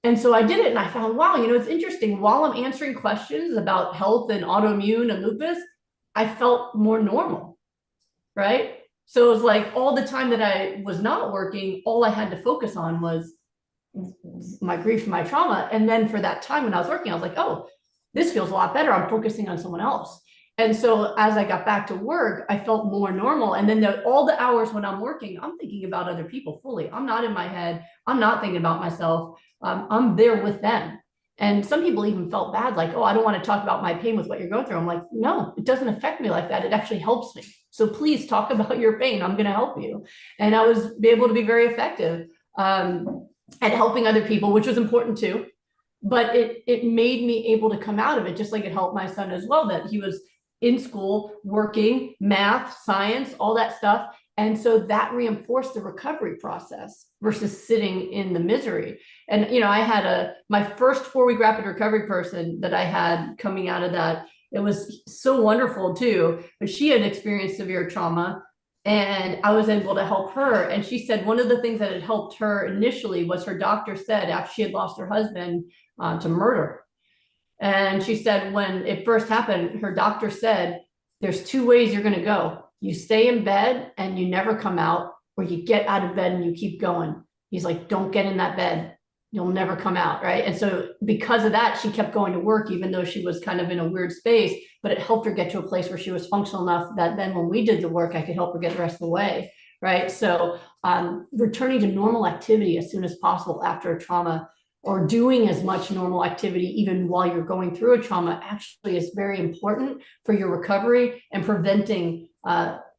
And so I did it, and I found, wow, it's interesting. While I'm answering questions about health and autoimmune and lupus, I felt more normal, right? So it was like, all the time that I was not working, all I had to focus on was my grief and my trauma. And then for that time when I was working, I was like, oh, this feels a lot better. I'm focusing on someone else. And so as I got back to work, I felt more normal. And then all the hours when I'm working, I'm thinking about other people fully. I'm not in my head. I'm not thinking about myself. I'm there with them. And some people even felt bad, like, oh, I don't want to talk about my pain with what you're going through. I'm like, no, it doesn't affect me like that. It actually helps me. So please talk about your pain. I'm going to help you. And I was able to be very effective at helping other people, which was important too. But it made me able to come out of it, just like it helped my son as well, that he was in school, working, math, science, all that stuff. And so that reinforced the recovery process versus sitting in the misery. And, I had my first 4-week rapid recovery person that I had coming out of that. It was so wonderful too, but she had experienced severe trauma, and I was able to help her. And she said one of the things that had helped her initially was her doctor said, after she had lost her husband to murder. And she said when it first happened, her doctor said, there's 2 ways you're going to go. You stay in bed and you never come out, or you get out of bed and you keep going. He's like, don't get in that bed. You'll never come out, right? And so because of that, she kept going to work, even though she was kind of in a weird space, but it helped her get to a place where she was functional enough that then when we did the work, I could help her get the rest of the way, right? So returning to normal activity as soon as possible after a trauma, or doing as much normal activity even while you're going through a trauma, actually is very important for your recovery and preventing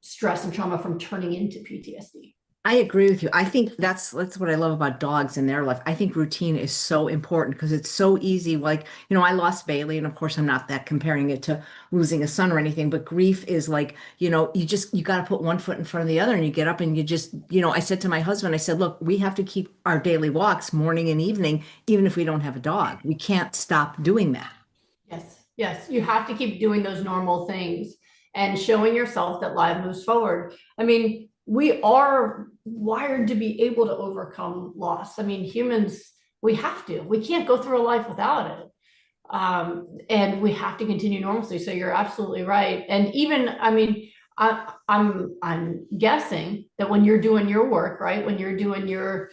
stress and trauma from turning into PTSD. I agree with you. I think that's what I love about dogs in their life. I think routine is so important because it's so easy. Like, I lost Bailey, and of course I'm not that comparing it to losing a son or anything, but grief is like, you got to put one foot in front of the other, and you get up and you just, I said to my husband, I said, look, we have to keep our daily walks morning and evening, even if we don't have a dog. We can't stop doing that. Yes. You have to keep doing those normal things and showing yourself that life moves forward. I mean, we are wired to be able to overcome loss. I mean, humans, we can't go through a life without it. And we have to continue normalcy. So you're absolutely right. And even, I mean, I'm guessing that when you're doing your work, right, when you're doing your,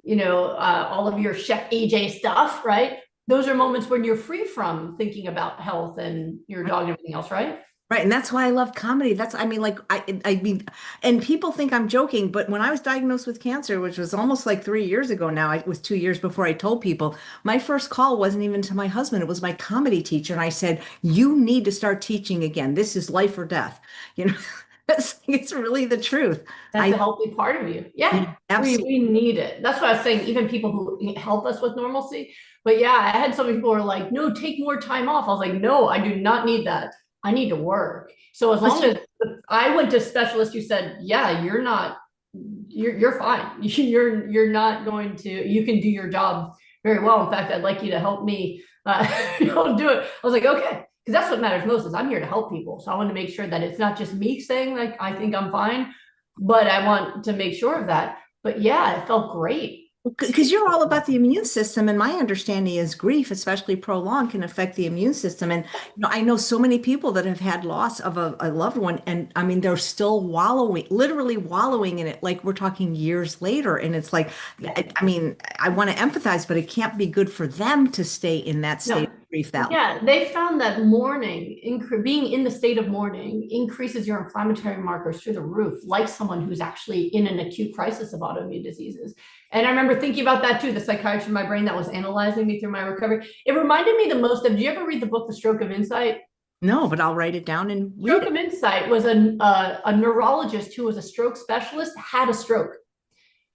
all of your Chef AJ stuff, right, those are moments when you're free from thinking about health and your dog and everything else, right? Right. And that's why I love comedy. I mean, like, I mean, and people think I'm joking, but when I was diagnosed with cancer, which was almost like 3 years ago now, it was 2 years before I told people, my first call wasn't even to my husband. It was my comedy teacher. And I said, you need to start teaching again. This is life or death. You know, it's really the truth. That's a I, healthy part of you. Yeah, absolutely. we need it. That's what I was saying, even people who help us with normalcy. But yeah, I had so many people who were like, no, take more time off. I was like, no, I do not need that. I need to work. So as long as I went to a specialist who said, yeah, you're fine. You're not going to, you can do your job very well. In fact, I'd like you to help me do it. I was like, okay. Because that's what matters most is I'm here to help people. So I want to make sure that it's not just me saying like, I think I'm fine, but I want to make sure of that. But yeah, it felt great. Because you're all about the immune system, and my understanding is grief, especially prolonged, can affect the immune system. And I know so many people that have had loss of a loved one, and I mean, they're still wallowing, literally wallowing in it, like we're talking years later. And it's like, I mean, I want to empathize, but it can't be good for them to stay in that state No, of grief that long. yeah, they found that mourning, being in the state of mourning, increases your inflammatory markers through the roof, like someone who's actually in an acute crisis of autoimmune diseases. And I remember thinking about that too, the psychiatrist in my brain that was analyzing me through my recovery. It reminded me the most of, do you ever read the book, The Stroke of Insight? No, but I'll write it down and read Stroke it. of Insight was a neurologist who was a stroke specialist, had a stroke.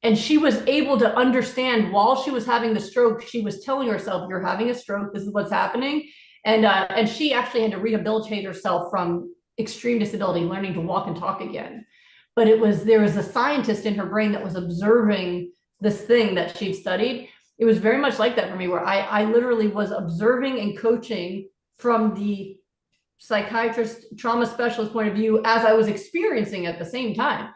And she was able to understand while she was having the stroke, she was telling herself, you're having a stroke, this is what's happening. And she actually had to rehabilitate herself from extreme disability, learning to walk and talk again. But there was a scientist in her brain that was observing this thing that she'd studied. It was very much like that for me, where I literally was observing and coaching from the psychiatrist, trauma specialist point of view as I was experiencing at the same time.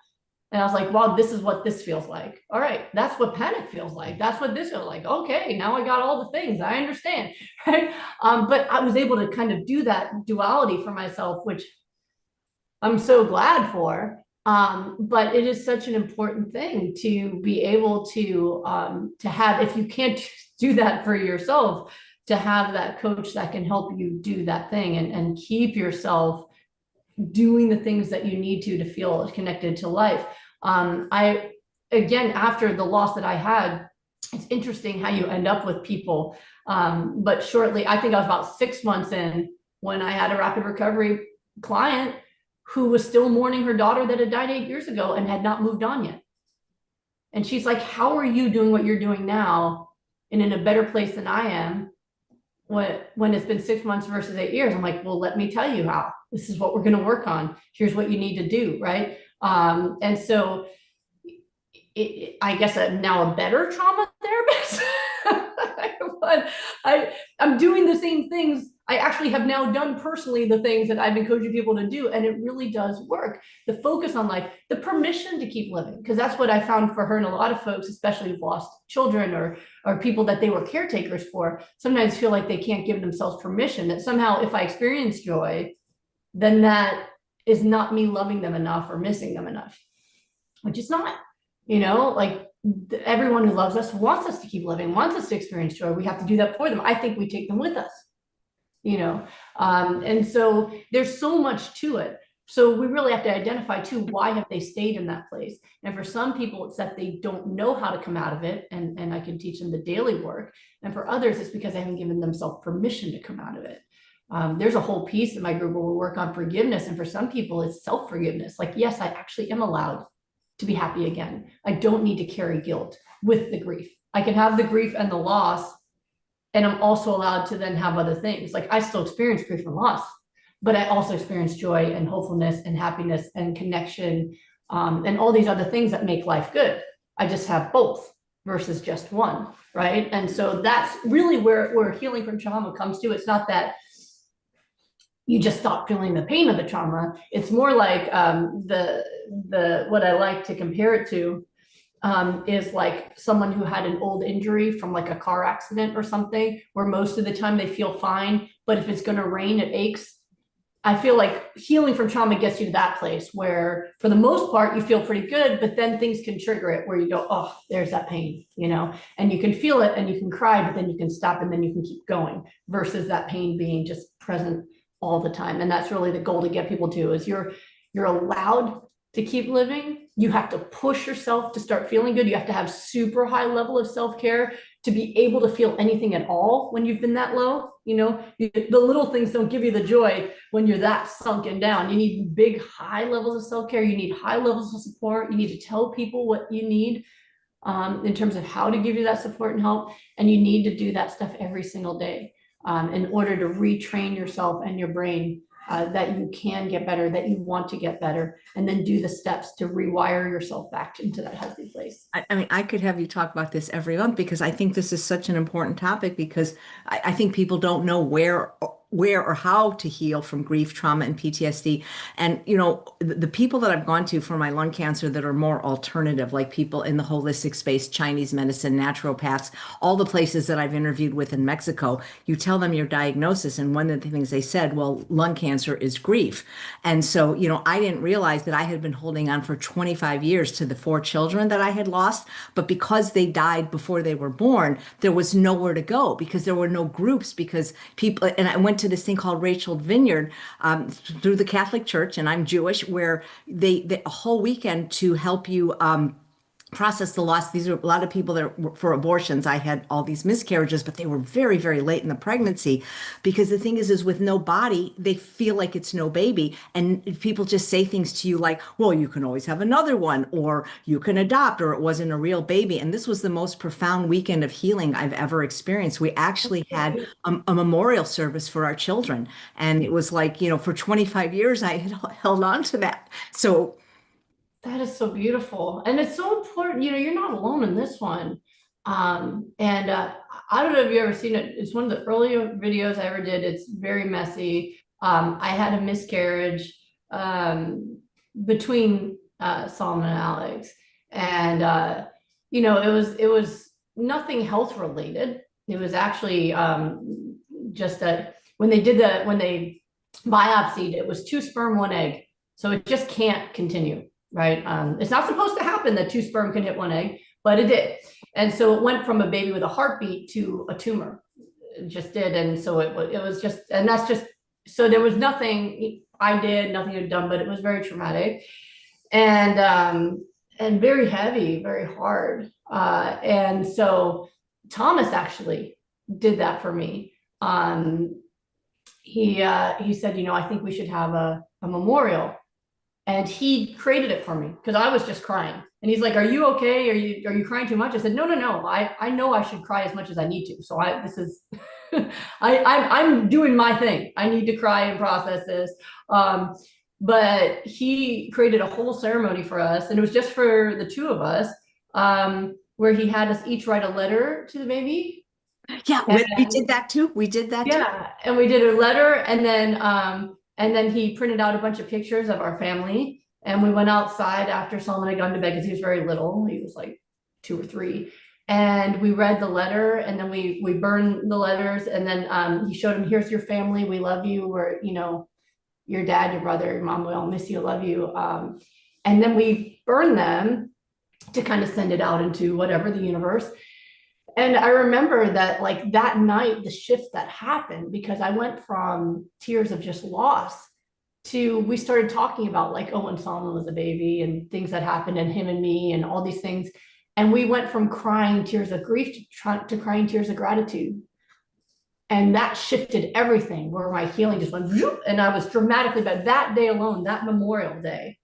And I was like, wow, this is what this feels like. All right, that's what panic feels like. That's what this feels like. Okay, now I got all the things. I understand. Right? But I was able to kind of do that duality for myself, which I'm so glad for. But it is such an important thing to be able to have, if you can't do that for yourself, to have that coach that can help you do that thing and keep yourself doing the things that you need to feel connected to life. I, again, after the loss that I had, it's interesting how you end up with people. But shortly, I think I was about 6 months in when I had a rapid recovery client who was still mourning her daughter that had died 8 years ago and had not moved on yet. And she's like, how are you doing what you're doing now and in a better place than I am when it's been 6 months versus 8 years? I'm like, well, let me tell you how. This is what we're going to work on. Here's what you need to do, right? And so I guess I'm now a better trauma therapist. But I'm doing the same things. I actually have now done personally the things that I've been coaching people to do, and it really does work. The focus on life, the permission to keep living, because that's what I found for her and a lot of folks, especially who've lost children or people that they were caretakers for, sometimes feel like they can't give themselves permission, that somehow if I experience joy, then that is not me loving them enough or missing them enough, which is not, like everyone who loves us wants us to keep living, wants us to experience joy. We have to do that for them. I think we take them with us, and so there's so much to it. So we really have to identify too, why have they stayed in that place? And for some people, it's that they don't know how to come out of it. And I can teach them the daily work. And for others, it's because they haven't given themselves permission to come out of it. There's a whole piece in my group where we work on forgiveness. And for some people, it's self-forgiveness. Like, yes, I actually am allowed to be happy again. I don't need to carry guilt with the grief. I can have the grief and the loss, and I'm also allowed to then have other things. Like, I still experience grief and loss, but I also experience joy and hopefulness and happiness and connection, and all these other things that make life good. I just have both versus just one, right? And so that's really where healing from trauma comes to. It's not that you just stop feeling the pain of the trauma. It's more like what I like to compare it to is like someone who had an old injury from like a car accident or something, where most of the time they feel fine, but if it's going to rain, it aches. I feel like healing from trauma gets you to that place where for the most part you feel pretty good, but then things can trigger it where you go, oh, there's that pain, and you can feel it and you can cry, but then you can stop and then you can keep going, versus that pain being just present all the time. And that's really the goal to get people to is you're allowed to keep living. You have to push yourself to start feeling good. You have to have super high level of self-care to be able to feel anything at all when you've been that low. The little things don't give you the joy when you're that sunken down. You need big, high levels of self-care. You need high levels of support. You need to tell people what you need in terms of how to give you that support and help. And you need to do that stuff every single day in order to retrain yourself and your brain that you can get better, that you want to get better, and then do the steps to rewire yourself back into that healthy place. I mean, I could have you talk about this every month because I think this is such an important topic because I think people don't know where or how to heal from grief, trauma, and PTSD. And, the people that I've gone to for my lung cancer that are more alternative, like people in the holistic space, Chinese medicine, naturopaths, all the places that I've interviewed with in Mexico, you tell them your diagnosis. And one of the things they said, well, lung cancer is grief. And so, I didn't realize that I had been holding on for 25 years to the 4 children that I had lost. But because they died before they were born, there was nowhere to go because there were no groups because people, and I went to this thing called Rachel Vineyard through the Catholic Church, and I'm Jewish, where they a whole weekend to help you process the loss. These are a lot of people that were for abortions. I had all these miscarriages, but they were very, very late in the pregnancy because the thing is with no body, they feel like it's no baby. And people just say things to you like, well, you can always have another one, or you can adopt, or it wasn't a real baby. And this was the most profound weekend of healing I've ever experienced. We actually had a memorial service for our children. And it was like, for 25 years, I had held on to that. So that is so beautiful. And it's so important, you're not alone in this one. And I don't know if you ever seen it. It's one of the earlier videos I ever did. It's very messy. I had a miscarriage between Solomon and Alex. And it was nothing health related. It was actually just that when they biopsied, it was 2 sperm, 1 egg. So it just can't continue. Right. It's not supposed to happen that 2 sperm can hit 1 egg, but it did. And so it went from a baby with a heartbeat to a tumor. It just did. And so it was just, and that's just, so there was nothing I did, nothing I'd done, but it was very traumatic and very heavy, very hard. And so Thomas actually did that for me. He said, I think we should have a memorial. And he created it for me because I was just crying. And he's like, are you okay? Are you crying too much? I said, no. I know I should cry as much as I need to. So I'm doing my thing. I need to cry and process this. But he created a whole ceremony for us. And it was just for the 2 of us, where he had us each write a letter to the baby. Yeah, we did that too. We did that too. Yeah. And we did a letter and then he printed out a bunch of pictures of our family. And we went outside after Solomon had gone to bed because he was very little. He was like 2 or 3. And we read the letter and then we burned the letters. And then he showed him, here's your family. We love you. We're, your dad, your brother, your mom, we all miss you, love you. And then we burned them to kind of send it out into whatever the universe. And I remember that like that night, the shift that happened, because I went from tears of just loss to, we started talking about like, oh, when Solomon was a baby and things that happened and him and me and all these things. And we went from crying tears of grief to crying tears of gratitude. And that shifted everything where my healing just went, and I was dramatically, but that day alone, that Memorial Day,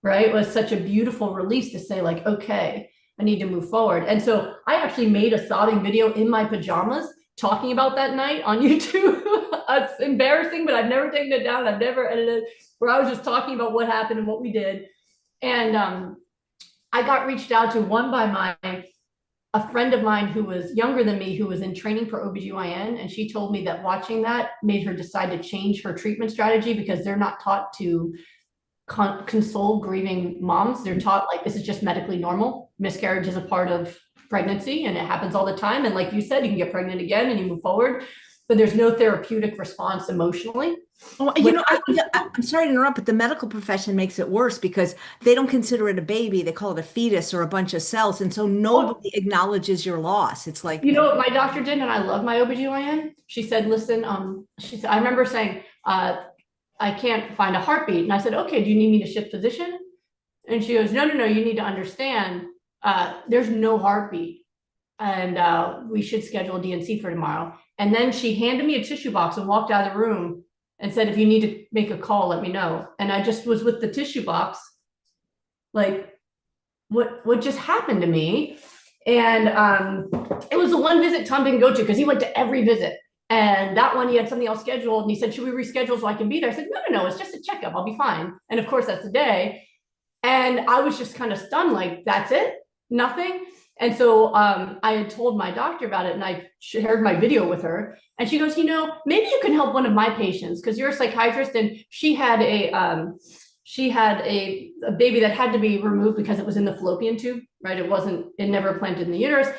right, was such a beautiful release to say like, okay, I need to move forward. And so I actually made a sobbing video in my pajamas talking about that night on YouTube. It's embarrassing, but I've never taken it down. I've never edited, where I was just talking about what happened and what we did. And I got reached out to by a friend of mine who was younger than me, who was in training for OBGYN. And she told me that watching that made her decide to change her treatment strategy because they're not taught to console grieving moms. They're taught like this is just medically normal. Miscarriage is a part of pregnancy and it happens all the time. And like you said, you can get pregnant again and you move forward, but there's no therapeutic response emotionally. Well, I'm sorry to interrupt, but the medical profession makes it worse because they don't consider it a baby. They call it a fetus or a bunch of cells. And so nobody acknowledges your loss. It's like, what my doctor did, and I love my OBGYN. She said, listen, she said, I remember saying, I can't find a heartbeat. And I said, okay, do you need me to shift position? And she goes, no, no, no, you need to understand, there's no heartbeat. And we should schedule a DNC for tomorrow. And then she handed me a tissue box and walked out of the room and said, if you need to make a call, let me know. And I just was with the tissue box, like, what just happened to me? And it was the one visit Tom didn't go to because he went to every visit. And that one, he had something else scheduled. And he said, should we reschedule so I can be there? I said, no, no, no, it's just a checkup. I'll be fine. And of course, that's the day. And I was just kind of stunned, like, that's it? Nothing? And so I had told my doctor about it, and I shared my video with her. And she goes, you know, maybe you can help one of my patients because you're a psychiatrist. And she had a baby that had to be removed because it was in the fallopian tube, right? It never planted in the uterus.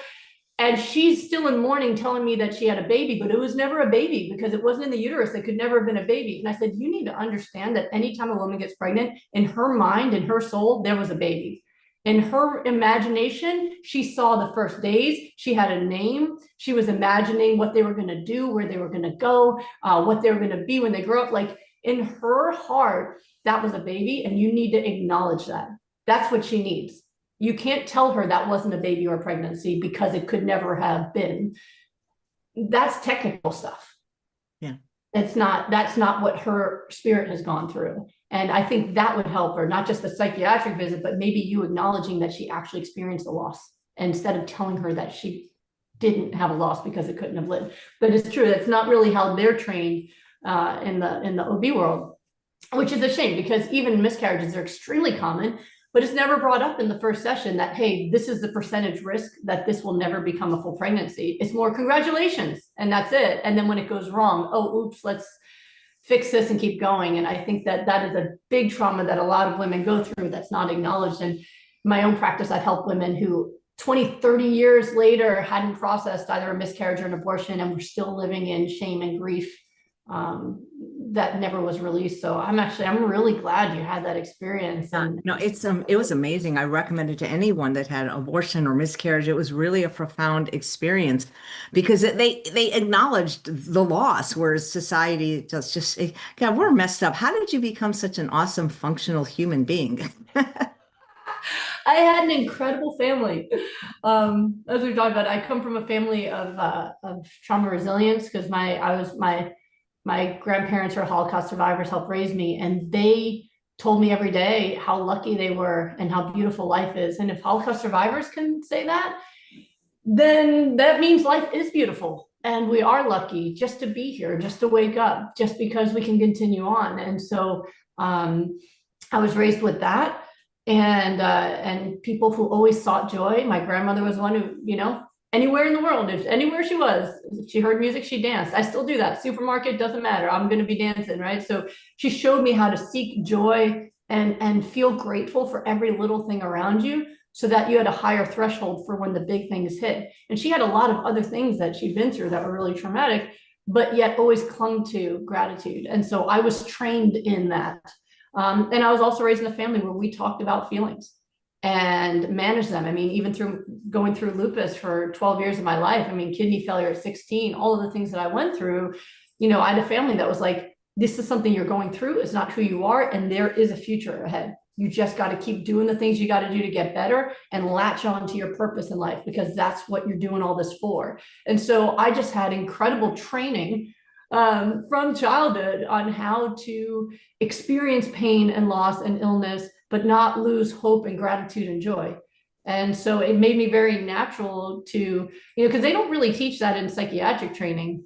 And she's still in mourning telling me that she had a baby, but it was never a baby because it wasn't in the uterus. It could never have been a baby. And I said, you need to understand that anytime a woman gets pregnant, in her mind, in her soul, there was a baby. In her imagination, she saw the first days. She had a name. She was imagining what they were going to do, where they were going to go, what they were going to be when they grow up. Like, in her heart, that was a baby, and you need to acknowledge that. That's what she needs. You can't tell her that wasn't a baby or a pregnancy because it could never have been. That's technical stuff. Yeah. That's not what her spirit has gone through. And I think that would help her, not just the psychiatric visit, but maybe you acknowledging that she actually experienced a loss instead of telling her that she didn't have a loss because it couldn't have lived. But it's true, that's not really how they're trained in the OB world, which is a shame because even miscarriages are extremely common, but it's never brought up in the first session that, hey, this is the percentage risk that this will never become a full pregnancy. It's more congratulations, and that's it. And then when it goes wrong, oh, oops, let's fix this and keep going. And I think that that is a big trauma that a lot of women go through that's not acknowledged. And my own practice, I've helped women who 20, 30 years later hadn't processed either a miscarriage or an abortion and were still living in shame and grief that never was released. So I'm really glad you had that experience. And no, it was amazing. I recommend it to anyone that had abortion or miscarriage. It was really a profound experience because they acknowledged the loss, whereas society does just, God, we're messed up. How did you become such an awesome, functional human being? I had an incredible family. As we talked about, I come from a family of trauma resilience because my grandparents are Holocaust survivors, helped raise me, and they told me every day how lucky they were and how beautiful life is. And if Holocaust survivors can say that, then that means life is beautiful. And we are lucky just to be here, just to wake up, just because we can continue on. And so I was raised with that. And people who always sought joy. My grandmother was one who, you know, anywhere in the world, if anywhere she was, she heard music, she danced. I still do that. Supermarket, doesn't matter. I'm going to be dancing, right? So she showed me how to seek joy and feel grateful for every little thing around you so that you had a higher threshold for when the big things hit. And she had a lot of other things that she'd been through that were really traumatic, but yet always clung to gratitude. And so I was trained in that. And I was also raised in a family where we talked about feelings and manage them. I mean, even through going through lupus for 12 years of my life, I mean, kidney failure at 16, all of the things that I went through, you know, I had a family that was like, this is something you're going through. It's not who you are. And there is a future ahead. You just got to keep doing the things you got to do to get better and latch on to your purpose in life, because that's what you're doing all this for. And so I just had incredible training from childhood on how to experience pain and loss and illness, but not lose hope and gratitude and joy. And so it made me very natural to, you know, because they don't really teach that in psychiatric training.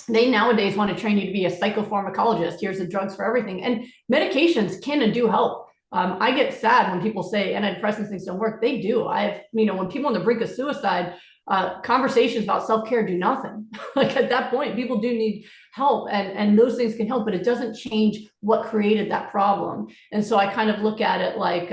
They nowadays want to train you to be a psychopharmacologist. Here's the drugs for everything. And medications can and do help. I get sad when people say antidepressants things don't work. They do. You know, when people on the brink of suicide, conversations about self-care do nothing. Like at that point, people do need help, and those things can help, but it doesn't change what created that problem. And so I kind of look at it like,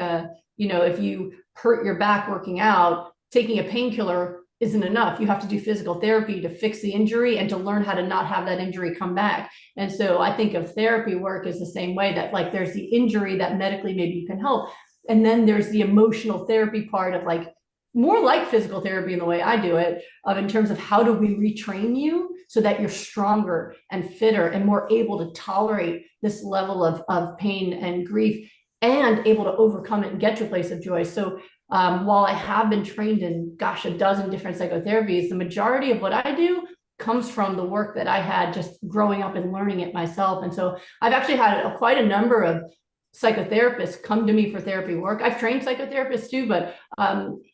you know, if you hurt your back working out, taking a painkiller isn't enough. You have to do physical therapy to fix the injury and to learn how to not have that injury come back. And so I think of therapy work as the same way, that like there's the injury that medically maybe you can help. And then there's the emotional therapy part of like, more like physical therapy in the way I do it, in terms of how do we retrain you so that you're stronger and fitter and more able to tolerate this level of pain and grief and able to overcome it and get to a place of joy. So while I have been trained in, gosh, a dozen different psychotherapies, the majority of what I do comes from the work that I had just growing up and learning it myself. And so I've actually had quite a number of psychotherapists come to me for therapy work. I've trained psychotherapists too, but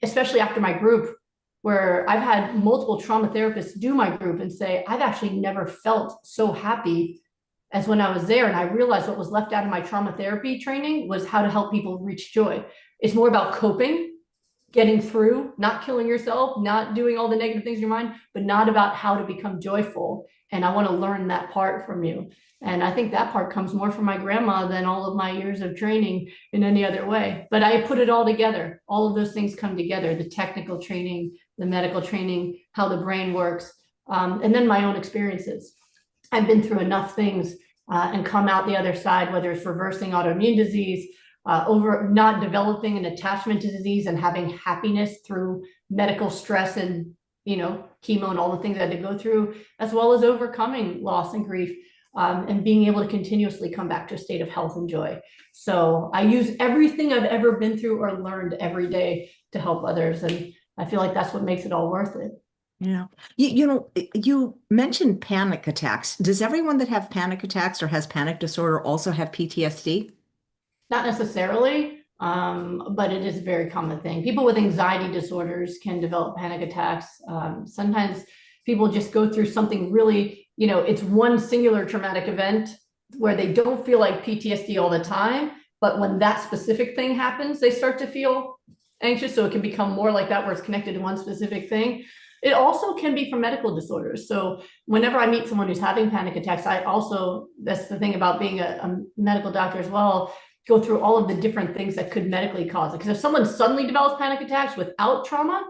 especially after my group, where I've had multiple trauma therapists do my group and say, I've actually never felt so happy as when I was there. And I realized what was left out of my trauma therapy training was how to help people reach joy. It's more about coping, getting through, not killing yourself, not doing all the negative things in your mind, but not about how to become joyful. And I want to learn that part from you. And I think that part comes more from my grandma than all of my years of training in any other way. But I put it all together. All of those things come together, the technical training, the medical training, how the brain works, and then my own experiences. I've been through enough things and come out the other side, whether it's reversing autoimmune disease, over not developing an attachment to disease and having happiness through medical stress and, chemo and all the things I had to go through, as well as overcoming loss and grief. And being able to continuously come back to a state of health and joy. So I use everything I've ever been through or learned every day to help others. And I feel like that's what makes it all worth it. Yeah. You mentioned panic attacks. Does everyone that have panic attacks or has panic disorder also have PTSD? Not necessarily, but it is a very common thing. People with anxiety disorders can develop panic attacks. Sometimes people just go through something really, it's one singular traumatic event where they don't feel like PTSD all the time, but when that specific thing happens, they start to feel anxious. So it can become more like that, where it's connected to one specific thing. It also can be from medical disorders. So whenever I meet someone who's having panic attacks, I also, that's the thing about being a medical doctor as well, go through all of the different things that could medically cause it. Because if someone suddenly develops panic attacks without trauma,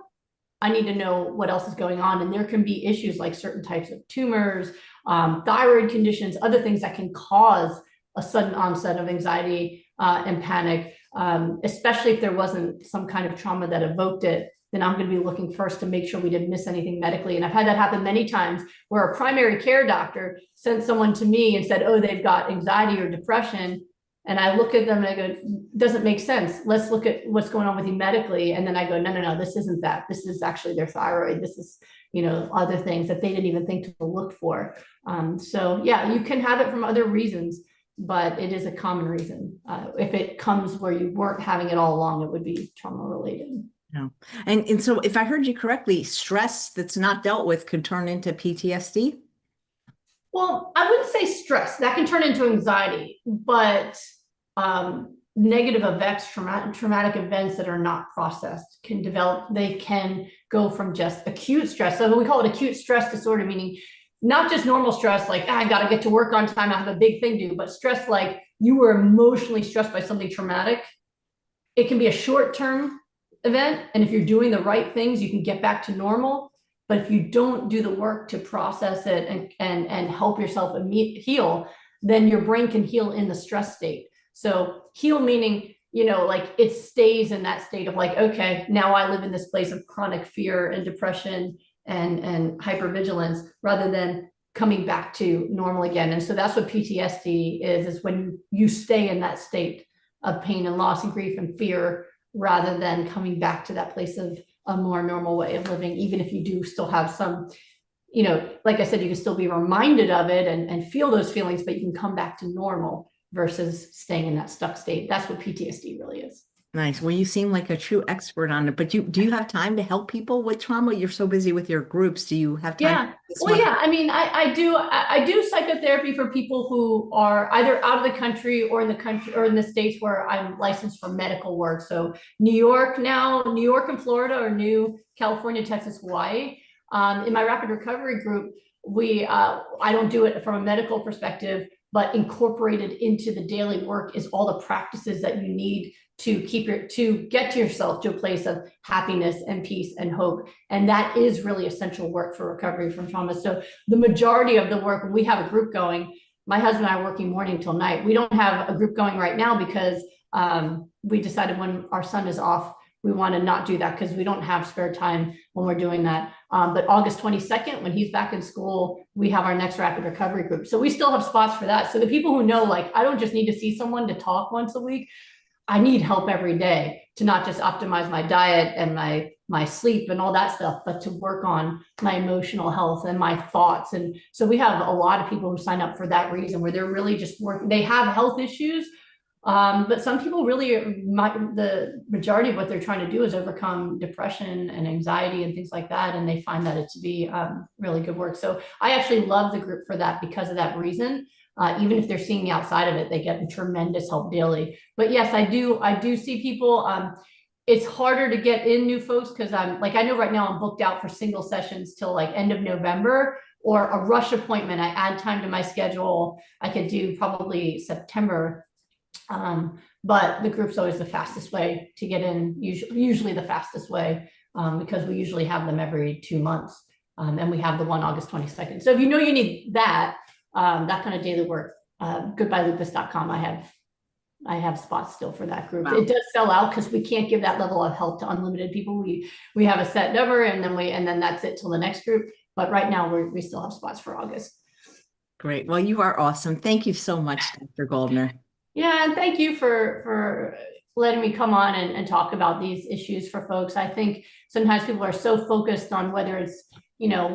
I need to know what else is going on. And there can be issues like certain types of tumors, thyroid conditions, other things that can cause a sudden onset of anxiety and panic, especially if there wasn't some kind of trauma that evoked it. Then I'm going to be looking first to make sure we didn't miss anything medically. And I've had that happen many times, where a primary care doctor sent someone to me and said, oh, they've got anxiety or depression. And I look at them and I go, doesn't make sense. Let's look at what's going on with you medically. And then I go, no, this isn't that. This is actually their thyroid. This is, other things that they didn't even think to look for. So yeah, you can have it from other reasons, but it is a common reason. If it comes where you weren't having it all along, it would be trauma related. No. And so if I heard you correctly, stress that's not dealt with could turn into PTSD? Well, I wouldn't say stress. That can turn into anxiety, but negative effects, traumatic events that are not processed can develop. They can go from just acute stress. So we call it acute stress disorder, meaning not just normal stress, like I got to get to work on time, I have a big thing to do, but stress like you were emotionally stressed by something traumatic. It can be a short-term event, and if you're doing the right things, you can get back to normal. But if you don't do the work to process it and help yourself heal, then your brain can heal in the stress state. So heal meaning, like it stays in that state of like, okay, now I live in this place of chronic fear and depression and hypervigilance, rather than coming back to normal again. And so that's what PTSD is when you stay in that state of pain and loss and grief and fear, rather than coming back to that place of a more normal way of living, even if you do still have some, like I said, you can still be reminded of it and feel those feelings, but you can come back to normal versus staying in that stuck state. That's what PTSD really is. Nice. Well, you seem like a true expert on it, but do you have time to help people with trauma? You're so busy with your groups. Do you have time? Yeah. Well, yeah. I mean, I do psychotherapy for people who are either out of the country or in the country or in the states where I'm licensed for medical work. So New York and Florida, or New California, Texas, Hawaii. In my rapid recovery group, I don't do it from a medical perspective, but incorporated into the daily work is all the practices that you need to get to yourself to a place of happiness and peace and hope. And that is really essential work for recovery from trauma. So the majority of the work, when we have a group going, my husband and I are working morning till night. We don't have a group going right now because we decided when our son is off we want to not do that because we don't have spare time when we're doing that. But August 22nd, when he's back in school, we have our next rapid recovery group. So we still have spots for that. So the people who know, like, I don't just need to see someone to talk once a week. I need help every day to not just optimize my diet and my sleep and all that stuff, but to work on my emotional health and my thoughts. And so we have a lot of people who sign up for that reason, where they're really just working. They have health issues, but some people really, the majority of what they're trying to do is overcome depression and anxiety and things like that. And they find that it to be really good work. So I actually love the group for that because of that reason. Even if they're seeing the outside of it, they get tremendous help daily. But yes, I do see people. It's harder to get in new folks because I know right now I'm booked out for single sessions till like end of November, or a rush appointment. I add time to my schedule. I could do probably September. But the group's always the fastest way to get in, usually the fastest way, because we usually have them every 2 months. And we have the one August 22nd. So if you know you need that kind of daily work, goodbyelupus.com. I have spots still for that group. Wow. It does sell out because we can't give that level of help to unlimited people. We have a set number, and then that's it till the next group. But right now we still have spots for August. Great. Well, you are awesome. Thank you so much, Dr. Goldner. Yeah, and thank you for letting me come on and talk about these issues for folks. I think sometimes people are so focused on whether it's,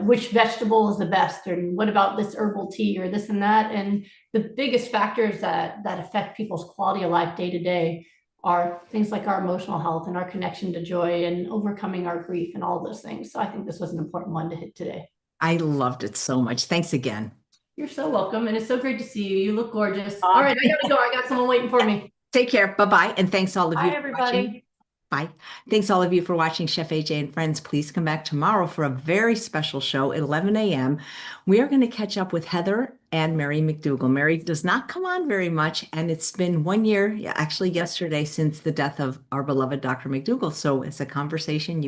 which vegetable is the best, and what about this herbal tea or this and that. And the biggest factors that affect people's quality of life day to day are things like our emotional health and our connection to joy and overcoming our grief and all those things. So I think this was an important one to hit today. I loved it so much. Thanks again. You're so welcome. And it's so great to see you. You look gorgeous. All right, I gotta go. I got someone waiting for me. Take care. Bye-bye. And thanks all of you for watching. Bye. Thanks all of you for watching. Chef AJ and friends, please come back tomorrow for a very special show at 11 a.m. We are going to catch up with Heather and Mary McDougall. Mary does not come on very much, and it's been 1 year, actually yesterday, since the death of our beloved Dr. McDougall. So it's a conversation you